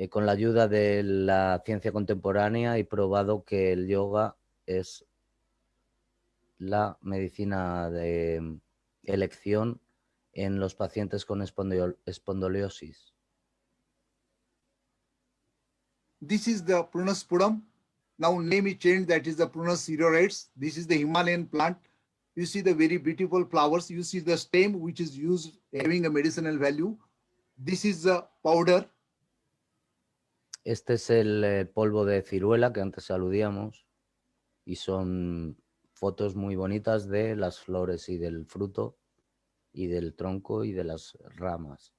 con la ayuda de la ciencia contemporánea, y probado que el yoga es la medicina de elección en los pacientes con espondiliosis. This is the Prunus pudum. Now name is changed, that is the Prunus cereorates. This is the Himalayan plant. You see the very beautiful flowers. You see the stem which is used having a medicinal value. This is the powder. Este es el polvo de ciruela que antes aludíamos, y son fotos muy bonitas de las flores y del fruto y del tronco y de las ramas.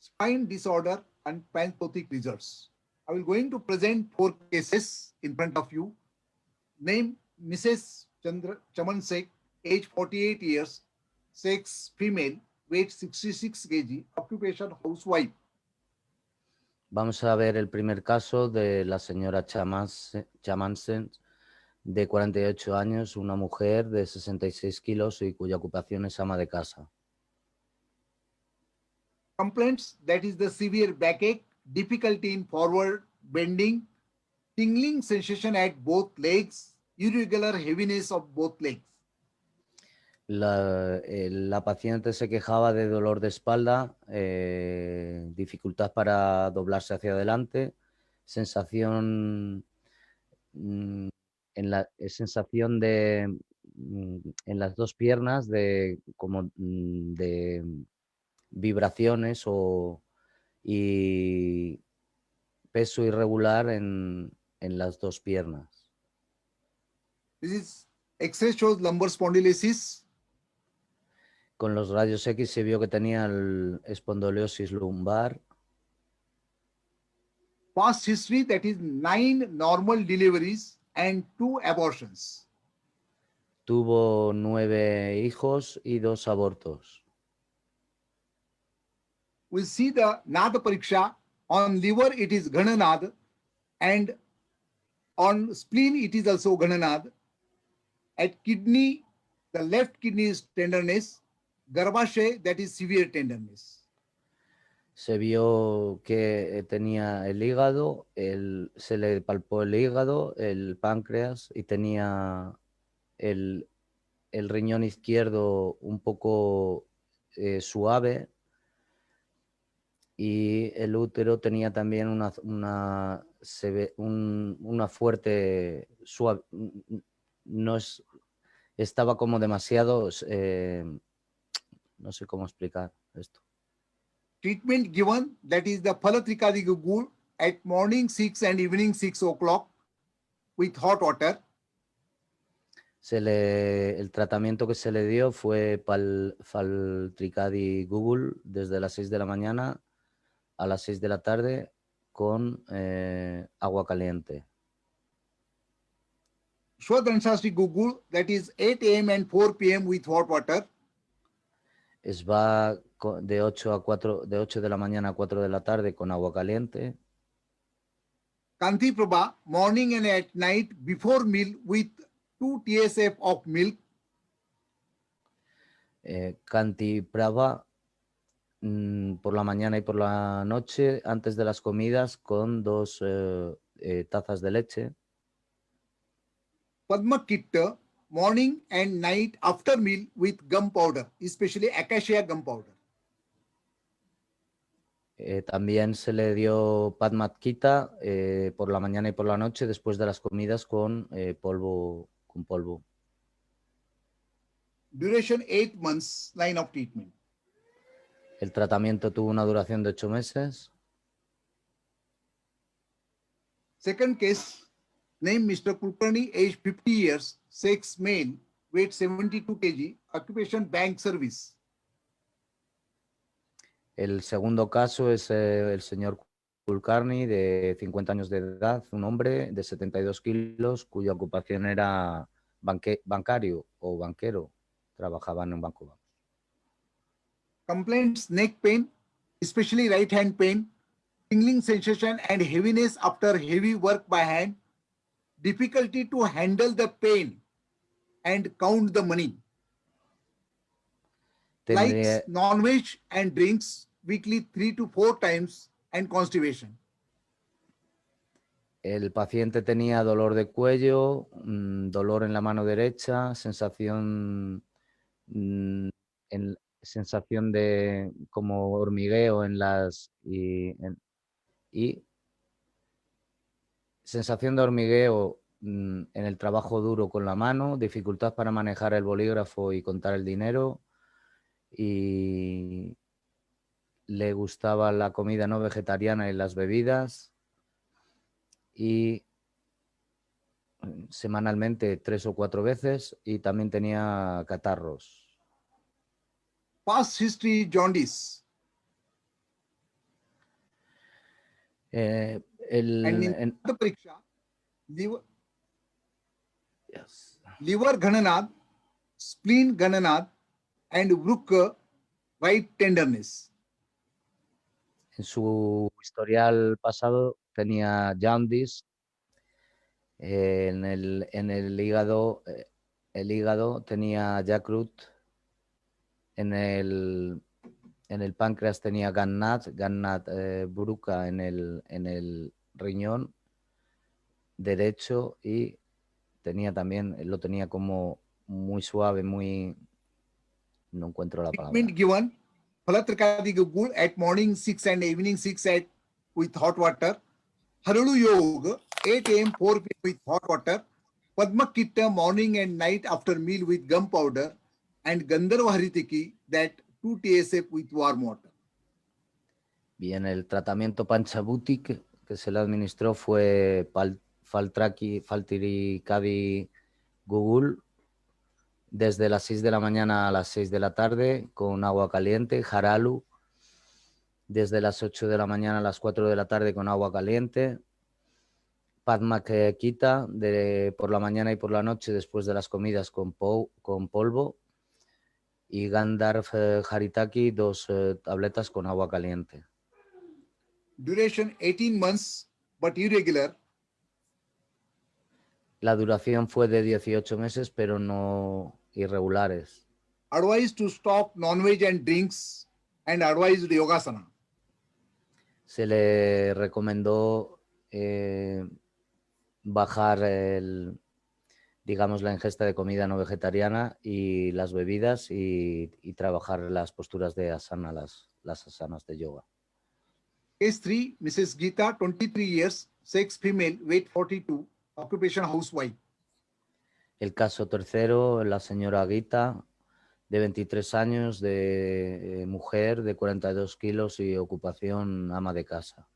Spine disorder and panpathic results. I will going to present 4 cases in front of you. Name Mrs. Chaman Sheikh, age 48 years, sex female, weight 66 kg, occupation housewife. Vamos a ver el primer caso de la señora Chamansen, de 48 años, una mujer de 66 kilos y cuya ocupación es ama de casa. Complaints, that is the severe backache, difficulty in forward bending, tingling sensation at both legs, irregular heaviness of both legs. La paciente se quejaba de dolor de espalda, dificultad para doblarse hacia adelante, sensación de en las dos piernas de vibraciones y peso irregular en las dos piernas. This is X-ray shows lumbar spondylosis. Con los rayos X se vio que tenía espondiliosis lumbar. Past history, that is 9 normal deliveries and 2 abortions. Tuvo 9 hijos y 2 abortos. We'll see the Nada Pariksha. On liver, it is Ghananad, and on spleen, it is also Ghananad. At kidney, the left kidney is tenderness. Garbhashay, that is severe tenderness. Se vio que tenía el hígado, se le palpó el hígado, el páncreas y tenía el riñón izquierdo un poco suave, y el útero tenía también una fuerte suave, estaba como demasiado, no sé cómo explicar esto. Treatment given, that is the Phalatrikadi Gugul at morning 6 and evening 6 o'clock with hot water. El tratamiento que se le dio fue Phalatrikadi Gugul desde las 6 de la mañana a las 6 de la tarde con agua caliente. Shwadhanshastri Gugul, that is 8 a.m. and 4 p.m. with hot water. Va de 8 de la mañana a 4 de la tarde con agua caliente. Kanti Prabha, morning and at night before meal with 2 TSF of milk. Kanti Prabha, por la mañana y por la noche antes de las comidas con 2 tazas de leche. Padma Kitta, morning and night after meal with gum powder, especially acacia gum powder. También se le dio Padmatkita por la mañana y por la noche después de las comidas con polvo. Duration 8 months, line of treatment. El tratamiento tuvo una duración de 8 meses. Second case, name Mr. Kulkarni, age 50 years, sex male, weight 72 kg, occupation bank service. El segundo caso es el señor Kulkarni, de 50 años de edad, un hombre de 72 kilos, cuya ocupación era bancario o banquero. Trabajaba en un banco. Complaints, neck pain, especially right hand pain, tingling sensation and heaviness after heavy work by hand, difficulty to handle the pain and count the money. Likes non-veg and drinks weekly 3 to 4 times and constipation. El paciente tenía dolor de cuello, dolor en la mano derecha, sensación de como hormigueo en las y sensación de hormigueo en el trabajo duro con la mano, dificultad para manejar el bolígrafo y contar el dinero, y le gustaba la comida no vegetariana y las bebidas, y semanalmente 3 o 4 veces, y también tenía catarros. Past history, jaundice. And in the pariksha, liver Ghananad, spleen Ghananad, and vrukka right tenderness. En su historial pasado tenía jaundice. En el hígado tenía Yakrut. En el páncreas tenía Gannat Bruca en el riñón derecho, y lo tenía como muy suave, no encuentro la palabra. Treatment given, Phalatrikadi Gugul at morning 6 and evening 6 with hot water. Harulu Yoga, 8 a.m. 4 p.m. with hot water. Padmakita morning and night after meal with gum powder, and Gandharva Haritiki, that 2 TSF with warm water. Bien, el tratamiento Panchabhutic que se le administró fue Faltiricadi Google desde las 6 de la mañana a las 6 de la tarde con agua caliente, Haralu desde las 8 de la mañana a las 4 de la tarde con agua caliente, Padmakita por la mañana y por la noche después de las comidas con polvo, y Gandharv Haritaki 2 tabletas con agua caliente. Duration 18 months, but irregular. La duración fue de 18 meses, pero no irregulares. Advised to stop non-veg and drinks, and advised yogasana. Se le recomendó bajar digamos, la ingesta de comida no vegetariana y las bebidas y trabajar las posturas de asana, las asanas de yoga. Case 3, Mrs. Geeta, 23 years, sex female, weight 42, occupation housewife. El caso tercero, la señora Gita, de 23 años, de mujer, de 42 kilos y ocupación ama de casa.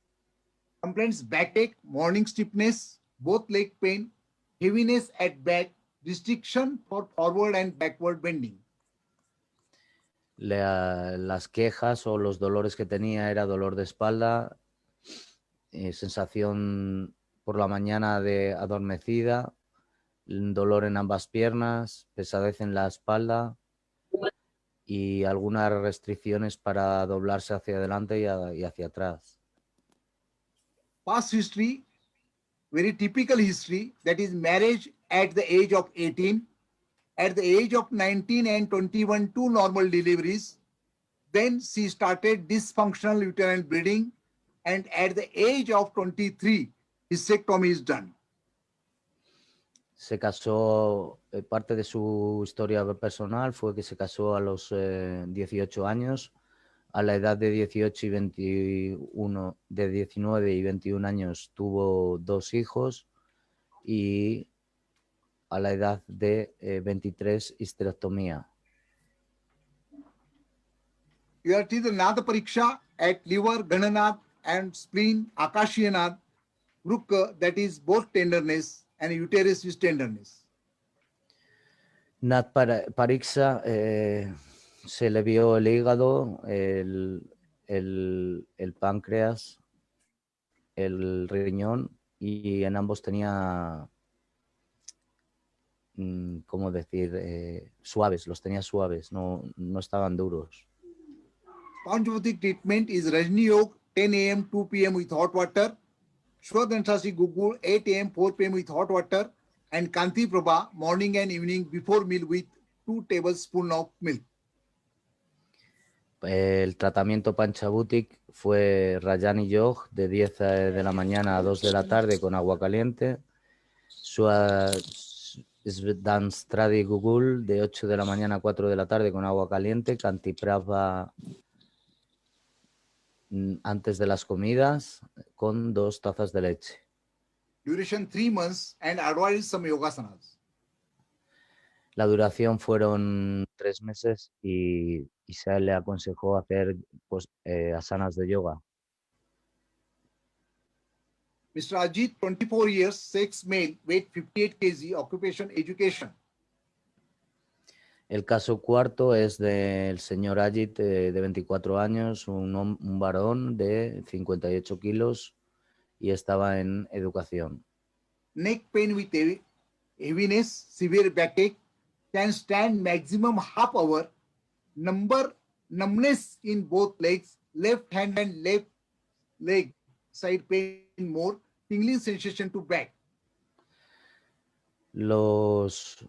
Complaints backache, morning stiffness, both leg pain, heaviness at back, restriction for forward and backward bending. Las quejas o los dolores que tenía era dolor de espalda, sensación por la mañana de adormecida, dolor en ambas piernas, pesadez en la espalda y algunas restricciones para doblarse hacia adelante y hacia atrás. Past history, very typical history, that is marriage at the age of 18, at the age of 19 and 21, 2 normal deliveries. Then she started dysfunctional uterine bleeding, and at the age of 23, hysterectomy is done. Se casó, parte de su historia personal fue que se casó a los 18 años. A la edad de 18 y 21, de 19 y 21 años tuvo 2 hijos y a la edad de 23 histerectomía. Here it is the Nada Pariksha at liver, Gananath and spleen, Akashiyanath, Vrukka, that is both tenderness and uterus is tenderness. Nat Pariksha, se le vio el hígado, el páncreas, el riñón y en ambos tenía, ¿cómo decir? Suaves, los tenía suaves, no estaban duros. Panchabhutic treatment is Rajni Yog 10 a.m. 2 p.m. with hot water, Shwadhanshasi Gugul 8 a.m. 4 p.m. with hot water, and Kanti Prabha morning and evening before meal with 2 tablespoons of milk. El tratamiento Panchabhutic fue Rajani Yog de 10 de la mañana a 2 de la tarde con agua caliente, Svadhanstradi Gugul de 8 de la mañana a 4 de la tarde con agua caliente, Kanti Prabha antes de las comidas con 2 tazas de leche. Duration 3 months and advised some yogasanas. La duración fueron 3 meses y se le aconsejó hacer asanas de yoga. Mr. Ajit, 24 years, sex male, weight 58 kg, occupation education. El caso cuarto es del señor Ajit, de 24 años, un varón de 58 kilos y estaba en educación. Neck pain with heaviness, severe backache, can stand maximum half hour, numbness in both legs, left hand and left leg side pain more, tingling sensation to back. Los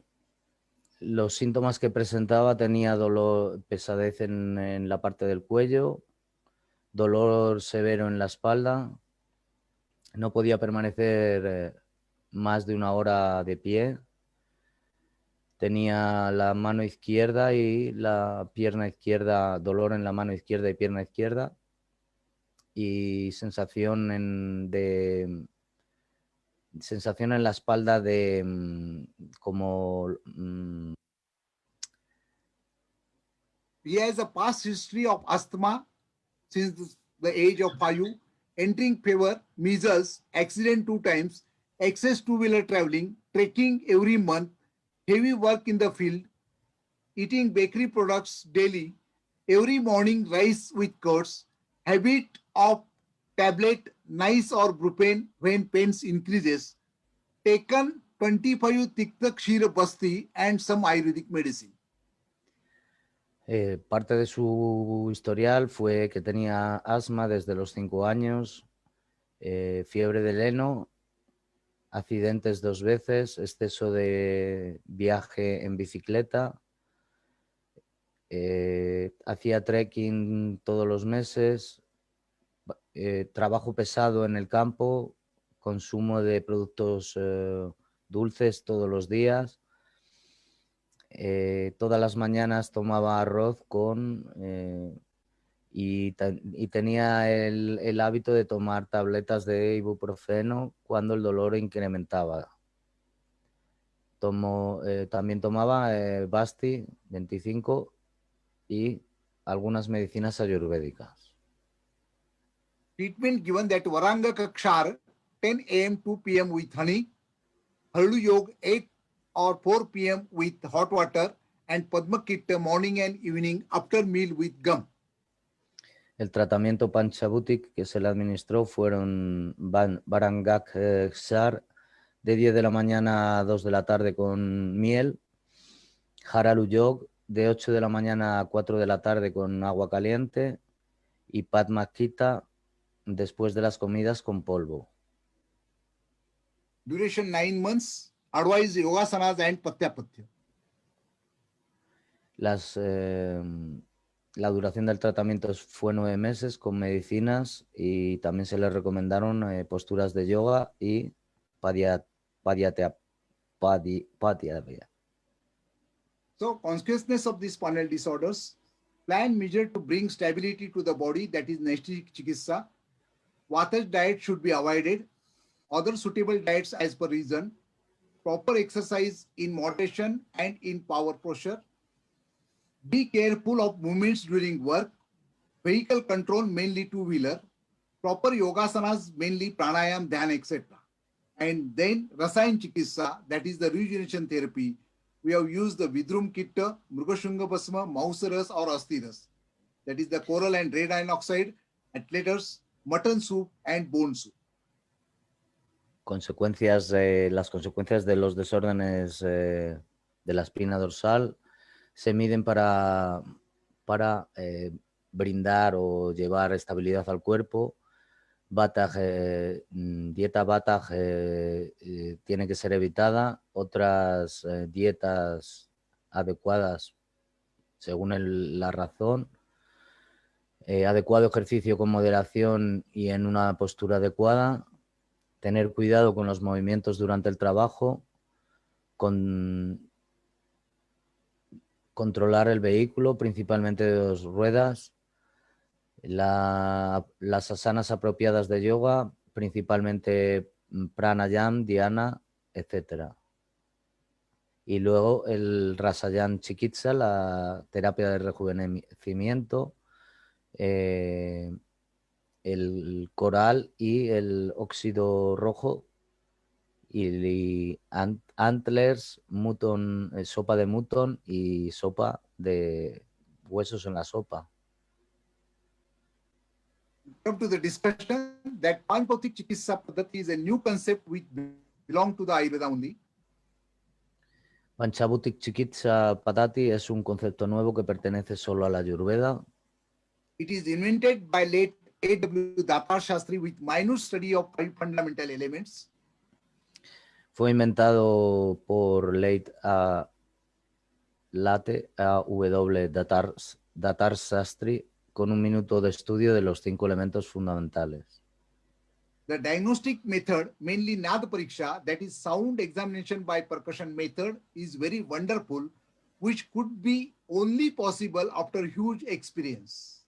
síntomas que presentaba: tenía dolor, pesadez en la parte del cuello, dolor severo en la espalda, no podía permanecer más de 1 hora de pie, tenía la mano izquierda y la pierna izquierda, dolor en la mano izquierda y pierna izquierda, y sensación de sensación en la espalda de como He has a past history of asthma since the age of 5, entering fever, measles, accident 2 times, excess two-wheeler traveling, trekking every month, heavy work in the field, eating bakery products daily, every morning rice with curds, habit of tablet nice or brufen when pains increases, taken 25 Tikta Kshir Basti and some Ayurvedic medicine. Parte de su historial fue que tenía asma desde los 5 años, fiebre del heno, accidentes 2 veces, exceso de viaje en bicicleta, hacía trekking todos los meses, trabajo pesado en el campo, consumo de productos dulces todos los días. Todas las mañanas tomaba arroz y tenía el hábito de tomar tabletas de ibuprofeno cuando el dolor incrementaba. También tomaba Basti 25 y algunas medicinas ayurvédicas. Treatment given that Varanga Kakshar 10 a.m. 2 p.m. with honey, Hardu Yog 8 or 4 p.m. with hot water, and Padmakitta morning and evening after meal with gum. El tratamiento Panchabhutik que se le administró fueron Varangakshar de 10 de la mañana a 2 de la tarde con miel, Haralu Yog de 8 de la mañana a 4 de la tarde con agua caliente y Padmakita después de las comidas con polvo. Duration 9 months. Advise Yogasanas and Patyapatya. La duración del tratamiento fue 9 meses con medicinas y también se le recomendaron posturas de yoga y padhyatya. So, consciousness of these spinal disorders, plan measure to bring stability to the body, that is Naishtik Chikitsa. Vata diet should be avoided. Other suitable diets as per reason. Proper exercise in moderation and in power posture. Be careful of movements during work. Vehicle control, mainly two-wheeler. Proper yogasanas, mainly pranayam, dhyan, etc. And then Rasayan Chikitsa, that is the rejuvenation therapy. We have used the Vidrum Kitta, Mrugashunga Basma, Mausaras or Astiras. That is the coral and red iron oxide, atlaters, mutton soup and bone soup. Las consecuencias de los desórdenes de la espina dorsal se miden para brindar o llevar estabilidad al cuerpo. Dieta Bataj tiene que ser evitada. Otras dietas adecuadas según la razón. Adecuado ejercicio con moderación y en una postura adecuada. Tener cuidado con los movimientos durante el trabajo. Controlar el vehículo, principalmente de 2 ruedas. Las asanas apropiadas de yoga, principalmente pranayam, dhyana, etc. Y luego el rasayan chikitsa, la terapia de rejuvenecimiento, el coral y el óxido rojo y antlers, sopa de mutton y sopa de huesos en la sopa. Come to the discussion that Panpotik Chikitsa Paddhati is a new concept which belongs to the Ayurveda only. Panchabhutik Chikitsa Paddhati es un concepto nuevo que pertenece solo a la Ayurveda. It is invented by late A.W. Datar Shastri with minute study of 5 fundamental elements. Fue inventado por late A.W. Datar Shastri con un minuto de estudio de los 5 elementos fundamentales. The diagnostic method, mainly Nad Pariksha, that is sound examination by percussion method, is very wonderful, which could be only possible after huge experience.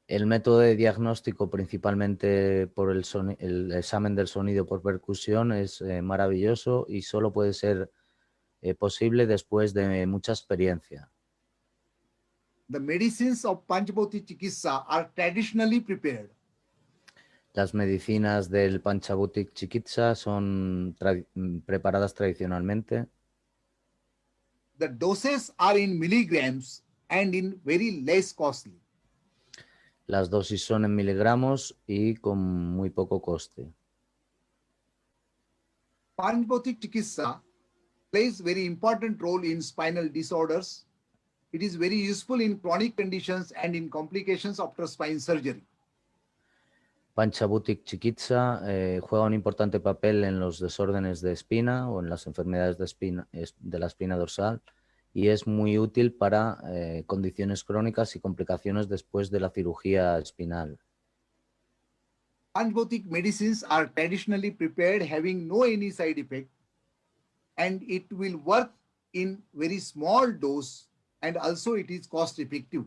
El método de diagnóstico, principalmente por el examen del sonido por percusión, es maravilloso y solo puede ser posible después de mucha experiencia. The medicines of Panchabhuti Chikitsa are traditionally prepared. Las medicinas del Panchabhuti Chikitsa son preparadas tradicionalmente. The doses are in milligrams and in very less costly. Las dosis son en miligramos y con muy poco coste. Panchabhuti Chikitsa plays very important role in spinal disorders. It is very useful in chronic conditions and in complications after spine surgery. Panchabhuti Chikitsa juega un importante papel en los desórdenes de espina o en las enfermedades de la espina dorsal y es muy útil para condiciones crónicas y complicaciones después de la cirugía espinal. Panchabhutic medicines are traditionally prepared having no any side effect, and it will work in very small dose, and also it is cost effective.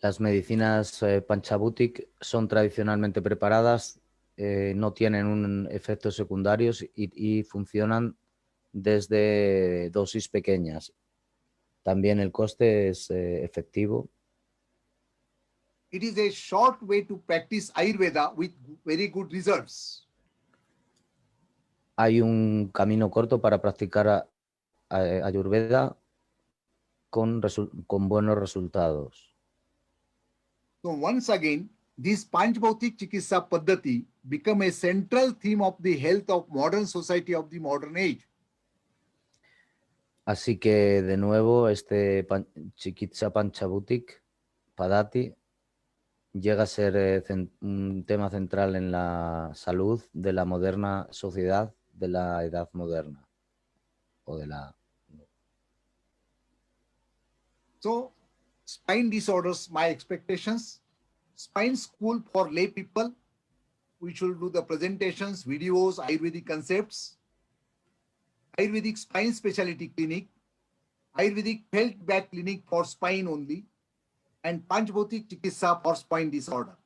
Las medicinas Panchabhutic son tradicionalmente preparadas, no tienen efectos secundarios y funcionan desde dosis pequeñas. También el coste es efectivo. It is a short way to practice Ayurveda with very good results. Hay un camino corto para practicar Ayurveda con buenos resultados. So once again, this Panchabhutic Chikitsa Paddhati become a central theme of the health of modern society of the modern age. Así que de nuevo este Chikitsa Panchabhutic Paddhati llega a ser un tema central en la salud de la moderna sociedad de la edad moderna o de la. So spine disorders, my expectations, spine school for lay people. We should do the presentations, videos, Ayurvedic concepts, Ayurvedic spine specialty clinic, Ayurvedic health back clinic for spine only, and Panchabhutic Chikitsa for spine disorder.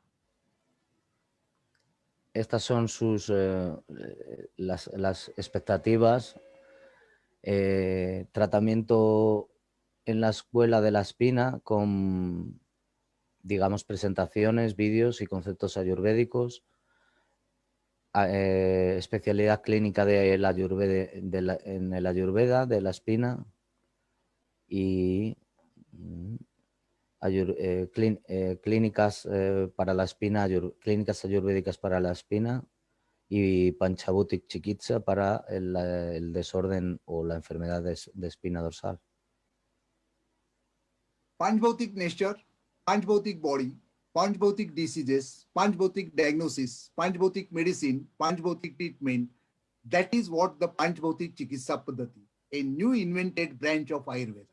Estas son las expectativas. Tratamiento en la escuela de la espina con, digamos, presentaciones, vídeos y conceptos ayurvédicos. Especialidad clínica en el Ayurveda de la espina y clínicas para la espina, clínicas ayurvédicas para la espina y Panchabhutic Chikitsa para el desorden o la enfermedad de espina dorsal. Panchabhutic nature, Panchabhutic body, Panchabhutic diseases, Panchabhutic diagnosis, Panchabhutic medicine, Panchabhutic treatment. That is what the Panchabhutic Chikitsa Paddhati, a new invented branch of Ayurveda.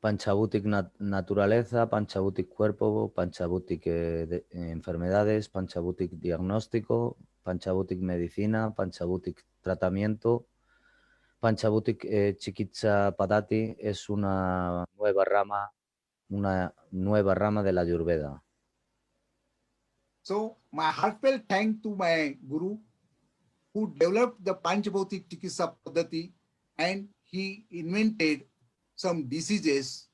Panchabhutic naturaleza, Panchabhutic cuerpo, Panchabhutic enfermedades, Panchabhutic diagnóstico, Panchabhutic medicina, Panchabhutic tratamiento. Panchabhutic Chikitsa Paddhati es una nueva rama de la Ayurveda. So my heartfelt thanks to my guru who developed the Panchabhutic Chikitsa Paddhati, and he invented some diseases,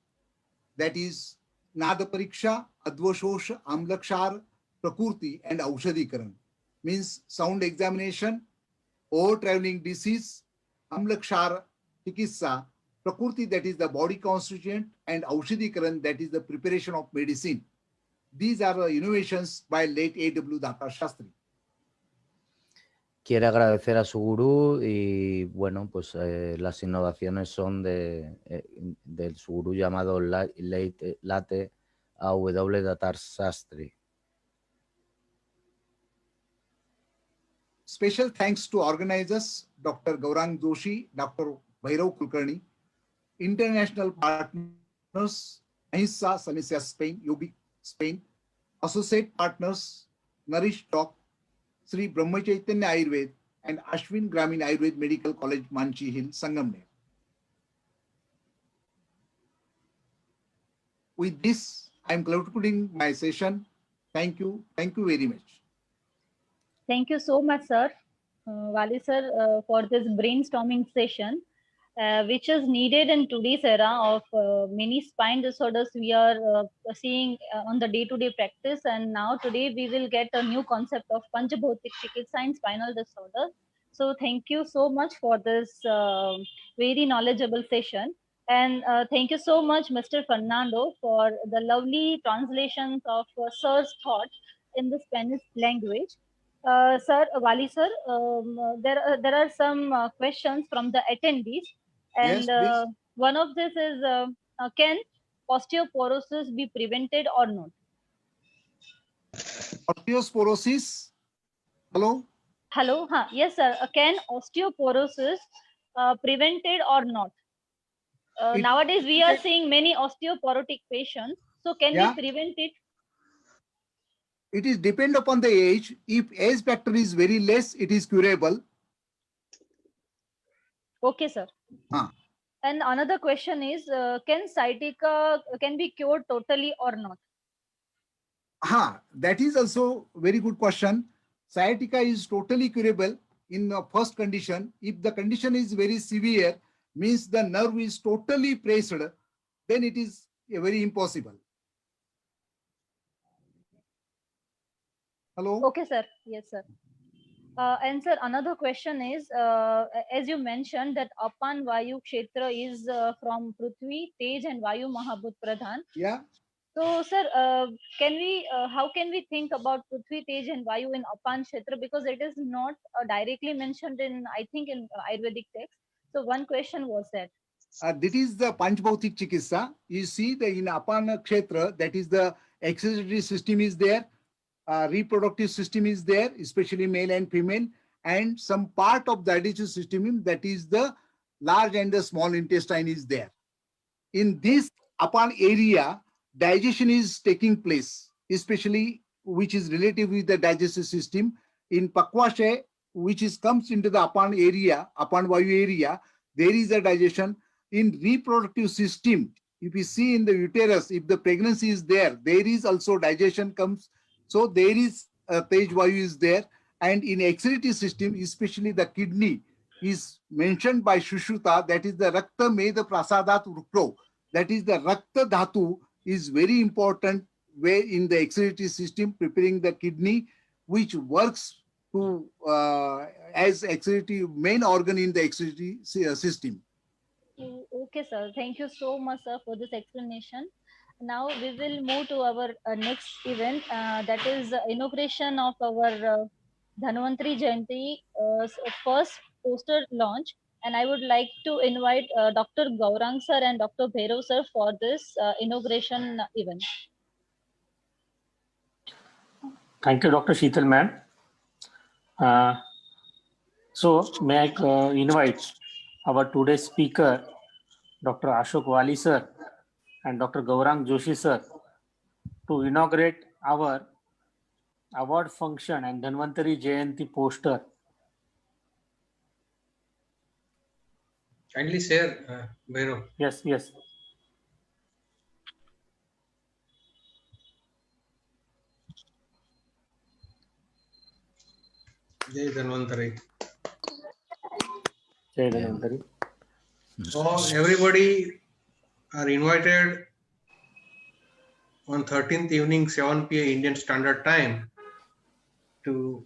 that is Nada Pariksha, Advashosha, Amlakshar, Prakurti and Aushadikaran. Means sound examination, over traveling disease, Amlakshar Chikitsa, Prakurti that is the body constituent, and Aushadikaran that is the preparation of medicine. These are the innovations by late A.W. Data Shastri. Quiere agradecer a su gurú y bueno, pues las innovaciones son de su gurú llamado Late A.W. Datar Shastri. Special thanks to organizers, Dr. Gaurang Joshi, Dr. Bhairav Kulkarni, international partners, Ahimsa Samesya Spain, UBI Spain, associate partners, Nourish Talk, Sri Brahma Chaitanya Ayurved, and Ashwin Gramin Ayurved Medical College, Manchi Hill, Sangamner. With this, I'm concluding my session. Thank you. Thank you very much. Thank you so much, sir, Wali sir, for this brainstorming session, which is needed in today's era of many spine disorders we are seeing on the day-to-day practice. And now today we will get a new concept of Panchabhautik Chikitsa in spinal disorder. So thank you so much for this very knowledgeable session. And thank you so much, Mr. Fernando, for the lovely translations of sir's thought in the Spanish language. Sir, Wali sir, there are some questions from the attendees, and Yes, please. one of this is, can osteoporosis be prevented or not? Osteoporosis. Hello. Hello, yes sir. Can osteoporosis prevented or not? It- Nowadays we are seeing many osteoporotic patients. So can Yeah. we prevent it? It is depend upon the age. If age factor is very less, it is curable. Okay, sir. Ah. And another question is, can sciatica can be cured totally or not? That is also very good question. Sciatica is totally curable in the first condition. If the condition is very severe, means the nerve is totally pressed, then it is very impossible. Hello? Okay, sir. Yes, sir. And sir, another question is, as you mentioned that Apan Vayu Kshetra is from Prithvi, Tej and Vayu Mahabhut Pradhan. Yeah. So, sir, how can we think about Prithvi, Tej and Vayu in Apan Kshetra, because it is not directly mentioned in, I think, in Ayurvedic text. So one question was that. That is the Panchabhautik Chikitsa. You see the in Apana Kshetra, that is the excretory system is there, reproductive system is there, especially male and female, and some part of the digestive system, that is the large and the small intestine is there. In this Apan area, digestion is taking place, especially which is related with the digestive system. In Pakwashe, which is comes into the Apan area, Apan Vayu area, there is a digestion. In reproductive system, if you see in the uterus, if the pregnancy is there, there is also digestion comes. So there is a Tej Vayu is there. And in excretory system, especially the kidney is mentioned by Sushruta, that is the Rakta Meda Prasadat Rukro. That is the Rakta Dhatu is very important way in the excretory system, preparing the kidney, which works to as excretory main organ in the excretory system. Okay, sir. Thank you so much, sir, for this explanation. Now we will move to our next event, that is inauguration of our Dhanvantari Jayanti first poster launch. And I would like to invite Dr. Gaurang sir and Dr. Bhairav sir for this inauguration event. Thank you, Dr. Sheetal ma'am. So may I invite our today's speaker, Dr. Ashok Wali sir and Dr. Gaurang Joshi sir, to inaugurate our award function and Dhanvantari Jayanti poster. Kindly share, Bhairav. Yes, yes. Jai Dhanvantari. Jai Dhanvantari. So everybody are invited on 13th evening 7 p.m. Indian Standard Time to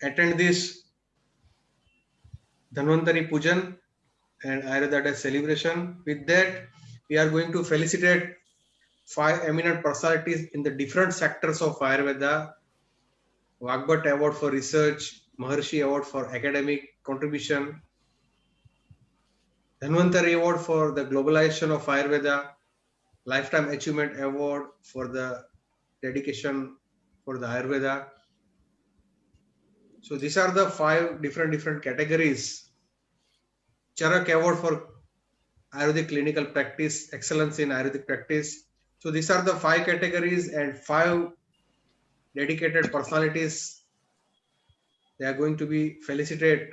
attend this Dhanvantari Pujan and Ayurveda Day celebration. With that, we are going to felicitate 5 eminent personalities in the different sectors of Ayurveda. Vagbhat Award for Research, Maharshi Award for Academic Contribution, Dhanvantari Award for the Globalization of Ayurveda, Lifetime Achievement Award for the dedication for the Ayurveda. So these are the 5 different categories. Charak Award for Ayurvedic Clinical Practice, Excellence in Ayurvedic Practice. So these are the 5 categories and 5 dedicated personalities. They are going to be felicitated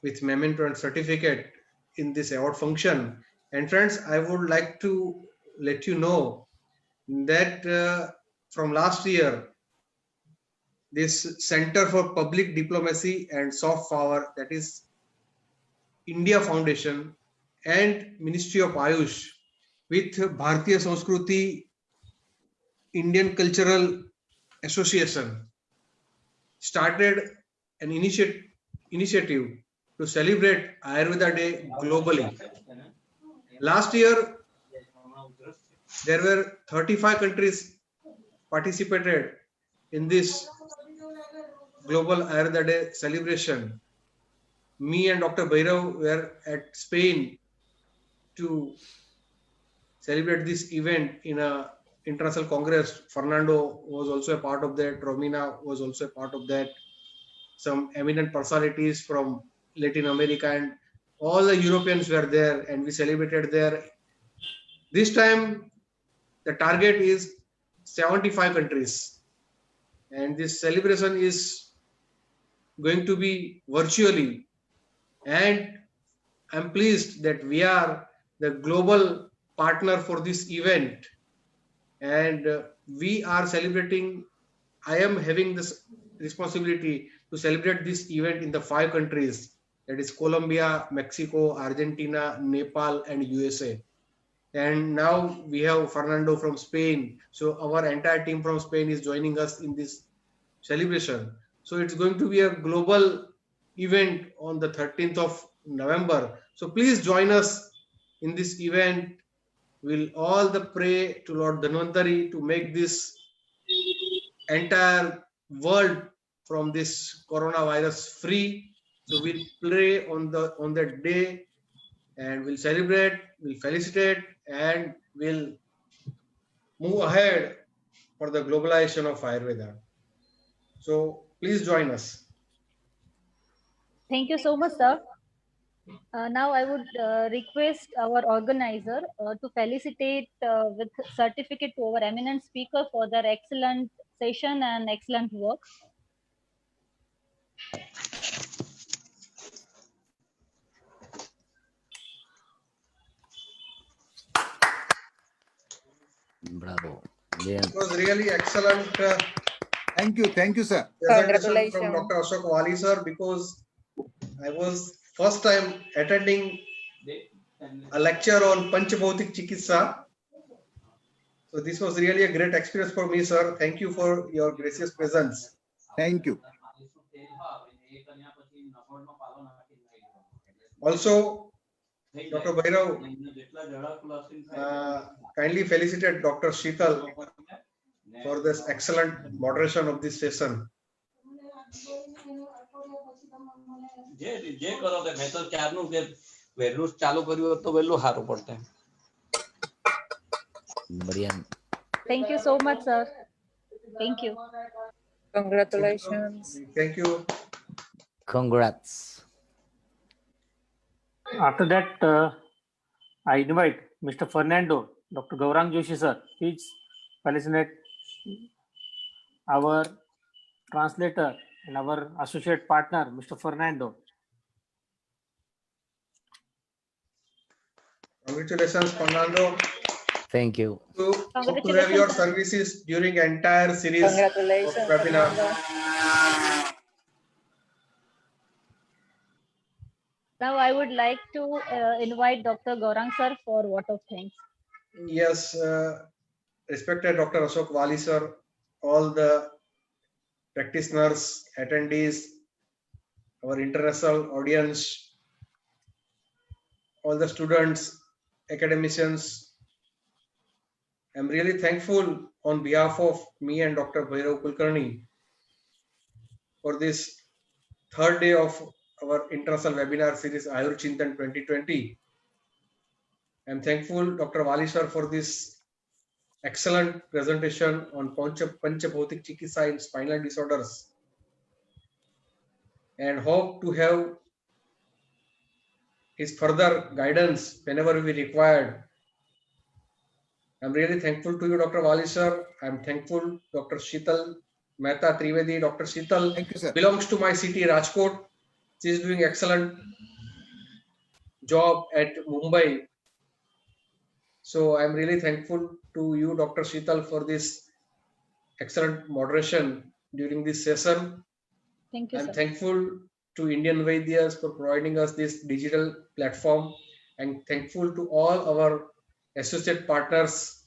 with memento and certificate in this award function. And friends, I would like to let you know that from last year, this Center for Public Diplomacy and Soft Power, that is India Foundation and Ministry of Ayush with Bharatiya Sanskruti Indian Cultural Association started an initiative to celebrate Ayurveda Day globally. Last year, there were 35 countries participated in this Global Ayurveda Day celebration. Me and Dr. Bhairav were at Spain to celebrate this event in a international congress. Fernando was also a part of that. Romina was also a part of that. Some eminent personalities from Latin America and all the Europeans were there, and we celebrated there. This time, the target is 75 countries, and this celebration is going to be virtually. And I'm pleased that we are the global partner for this event, and we are celebrating. I am having this responsibility to celebrate this event in the 5 countries, that is Colombia, Mexico, Argentina, Nepal, and USA. And now we have Fernando from Spain. So our entire team from Spain is joining us in this celebration. So it's going to be a global event on the 13th of November. So please join us in this event. We'll all pray to Lord Dhanvantari to make this entire world from this coronavirus free. So we'll pray on that day, and we'll celebrate, we'll felicitate, and we'll move ahead for the globalization of Ayurveda. So please join us. Thank you so much, sir. Now I would request our organizer to felicitate with certificate to our eminent speaker for their excellent session and excellent work. Bravo. Bien. It was really excellent. Thank you, sir. Presentation from Dr. Ashok Wali sir, because I was first time attending a lecture on Panchabhautik Chikitsa. So this was really a great experience for me, sir. Thank you for your gracious presence. Thank you. Also, Dr. Bhairav, kindly felicitate Dr. Sheetal for this excellent moderation of this session. Bien. Thank you so much, sir. Thank you. Congratulations. Thank you. Congrats. After that, I invite Mr. Fernando, Dr. Gaurang Joshi sir. Please felicitate our translator and our associate partner, Mr. Fernando. Congratulations, Fernando. Thank you. Hope to have your services during entire series of Congratulations. webinar. Now I would like to invite Dr. Gaurang sir for vote of thanks. Yes, respected Dr. Ashok Wali sir, all the practitioners, attendees, our international audience, all the students, academicians, I'm really thankful on behalf of me and Dr. Bhairav Kulkarni for this third day of our international webinar series Ayur Chintan 2020. I'm thankful Dr. Wali sir for this excellent presentation on Panchabhautik Chikitsa in spinal disorders, and hope to have his further guidance whenever we required. I'm really thankful to you, Dr. Wali sir. I'm thankful Dr. Sheetal Mehta Trivedi. Dr. Sheetal Thank you, sir. belongs to my city, Rajkot. She is doing excellent job at Mumbai. So I'm really thankful to you, Dr. Sheetal, for this excellent moderation during this session. Thank you, I'm sir. thankful to Indian Vaidyas for providing us this digital platform, and thankful to all our associate partners,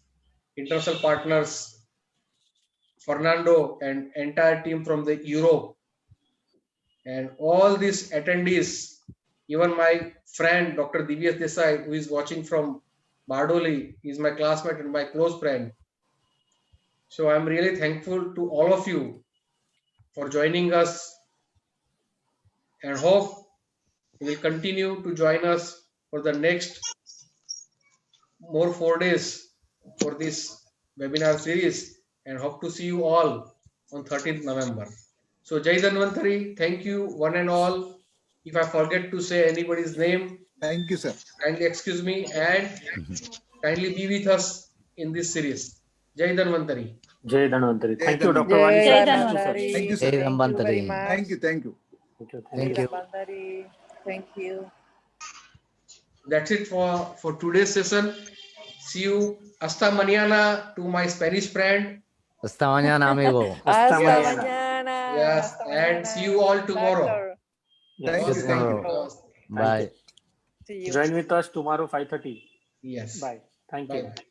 international partners, Fernando and entire team from the Europe, and all these attendees, even my friend Dr. Divya Desai, who is watching from Bardoli, is my classmate and my close friend. So I'm really thankful to all of you for joining us, and hope you will continue to join us for the next more 4 days for this webinar series, and hope to see you all on 13th November. So Jai Dhanvantari, thank you one and all. If I forget to say anybody's name, Thank you, sir. kindly excuse me, and kindly be with us in this series. Jai Dhanvantari. Jai Dhanvantari. Jai Thank you, Dr. Dhanvantari. Vani. Jai Thank you, sir. Dhanvantari. Thank you, sir. Jai Thank you very Dhanvantari. much. Thank you. Thank you. Thank you. Thank you. Dhanvantari. Thank you. That's it for today's session. See you hasta mañana to my Spanish friend. Hasta mañana, amigo. Hasta Hasta mañana. mañana. Yes, Hasta and mañana. see you all tomorrow. Doctor, Yes. Thank you. Yes, Thank you. tomorrow. Yes. Bye. see you. Join with us tomorrow 5:30. Yes. Bye. Thank Bye. you.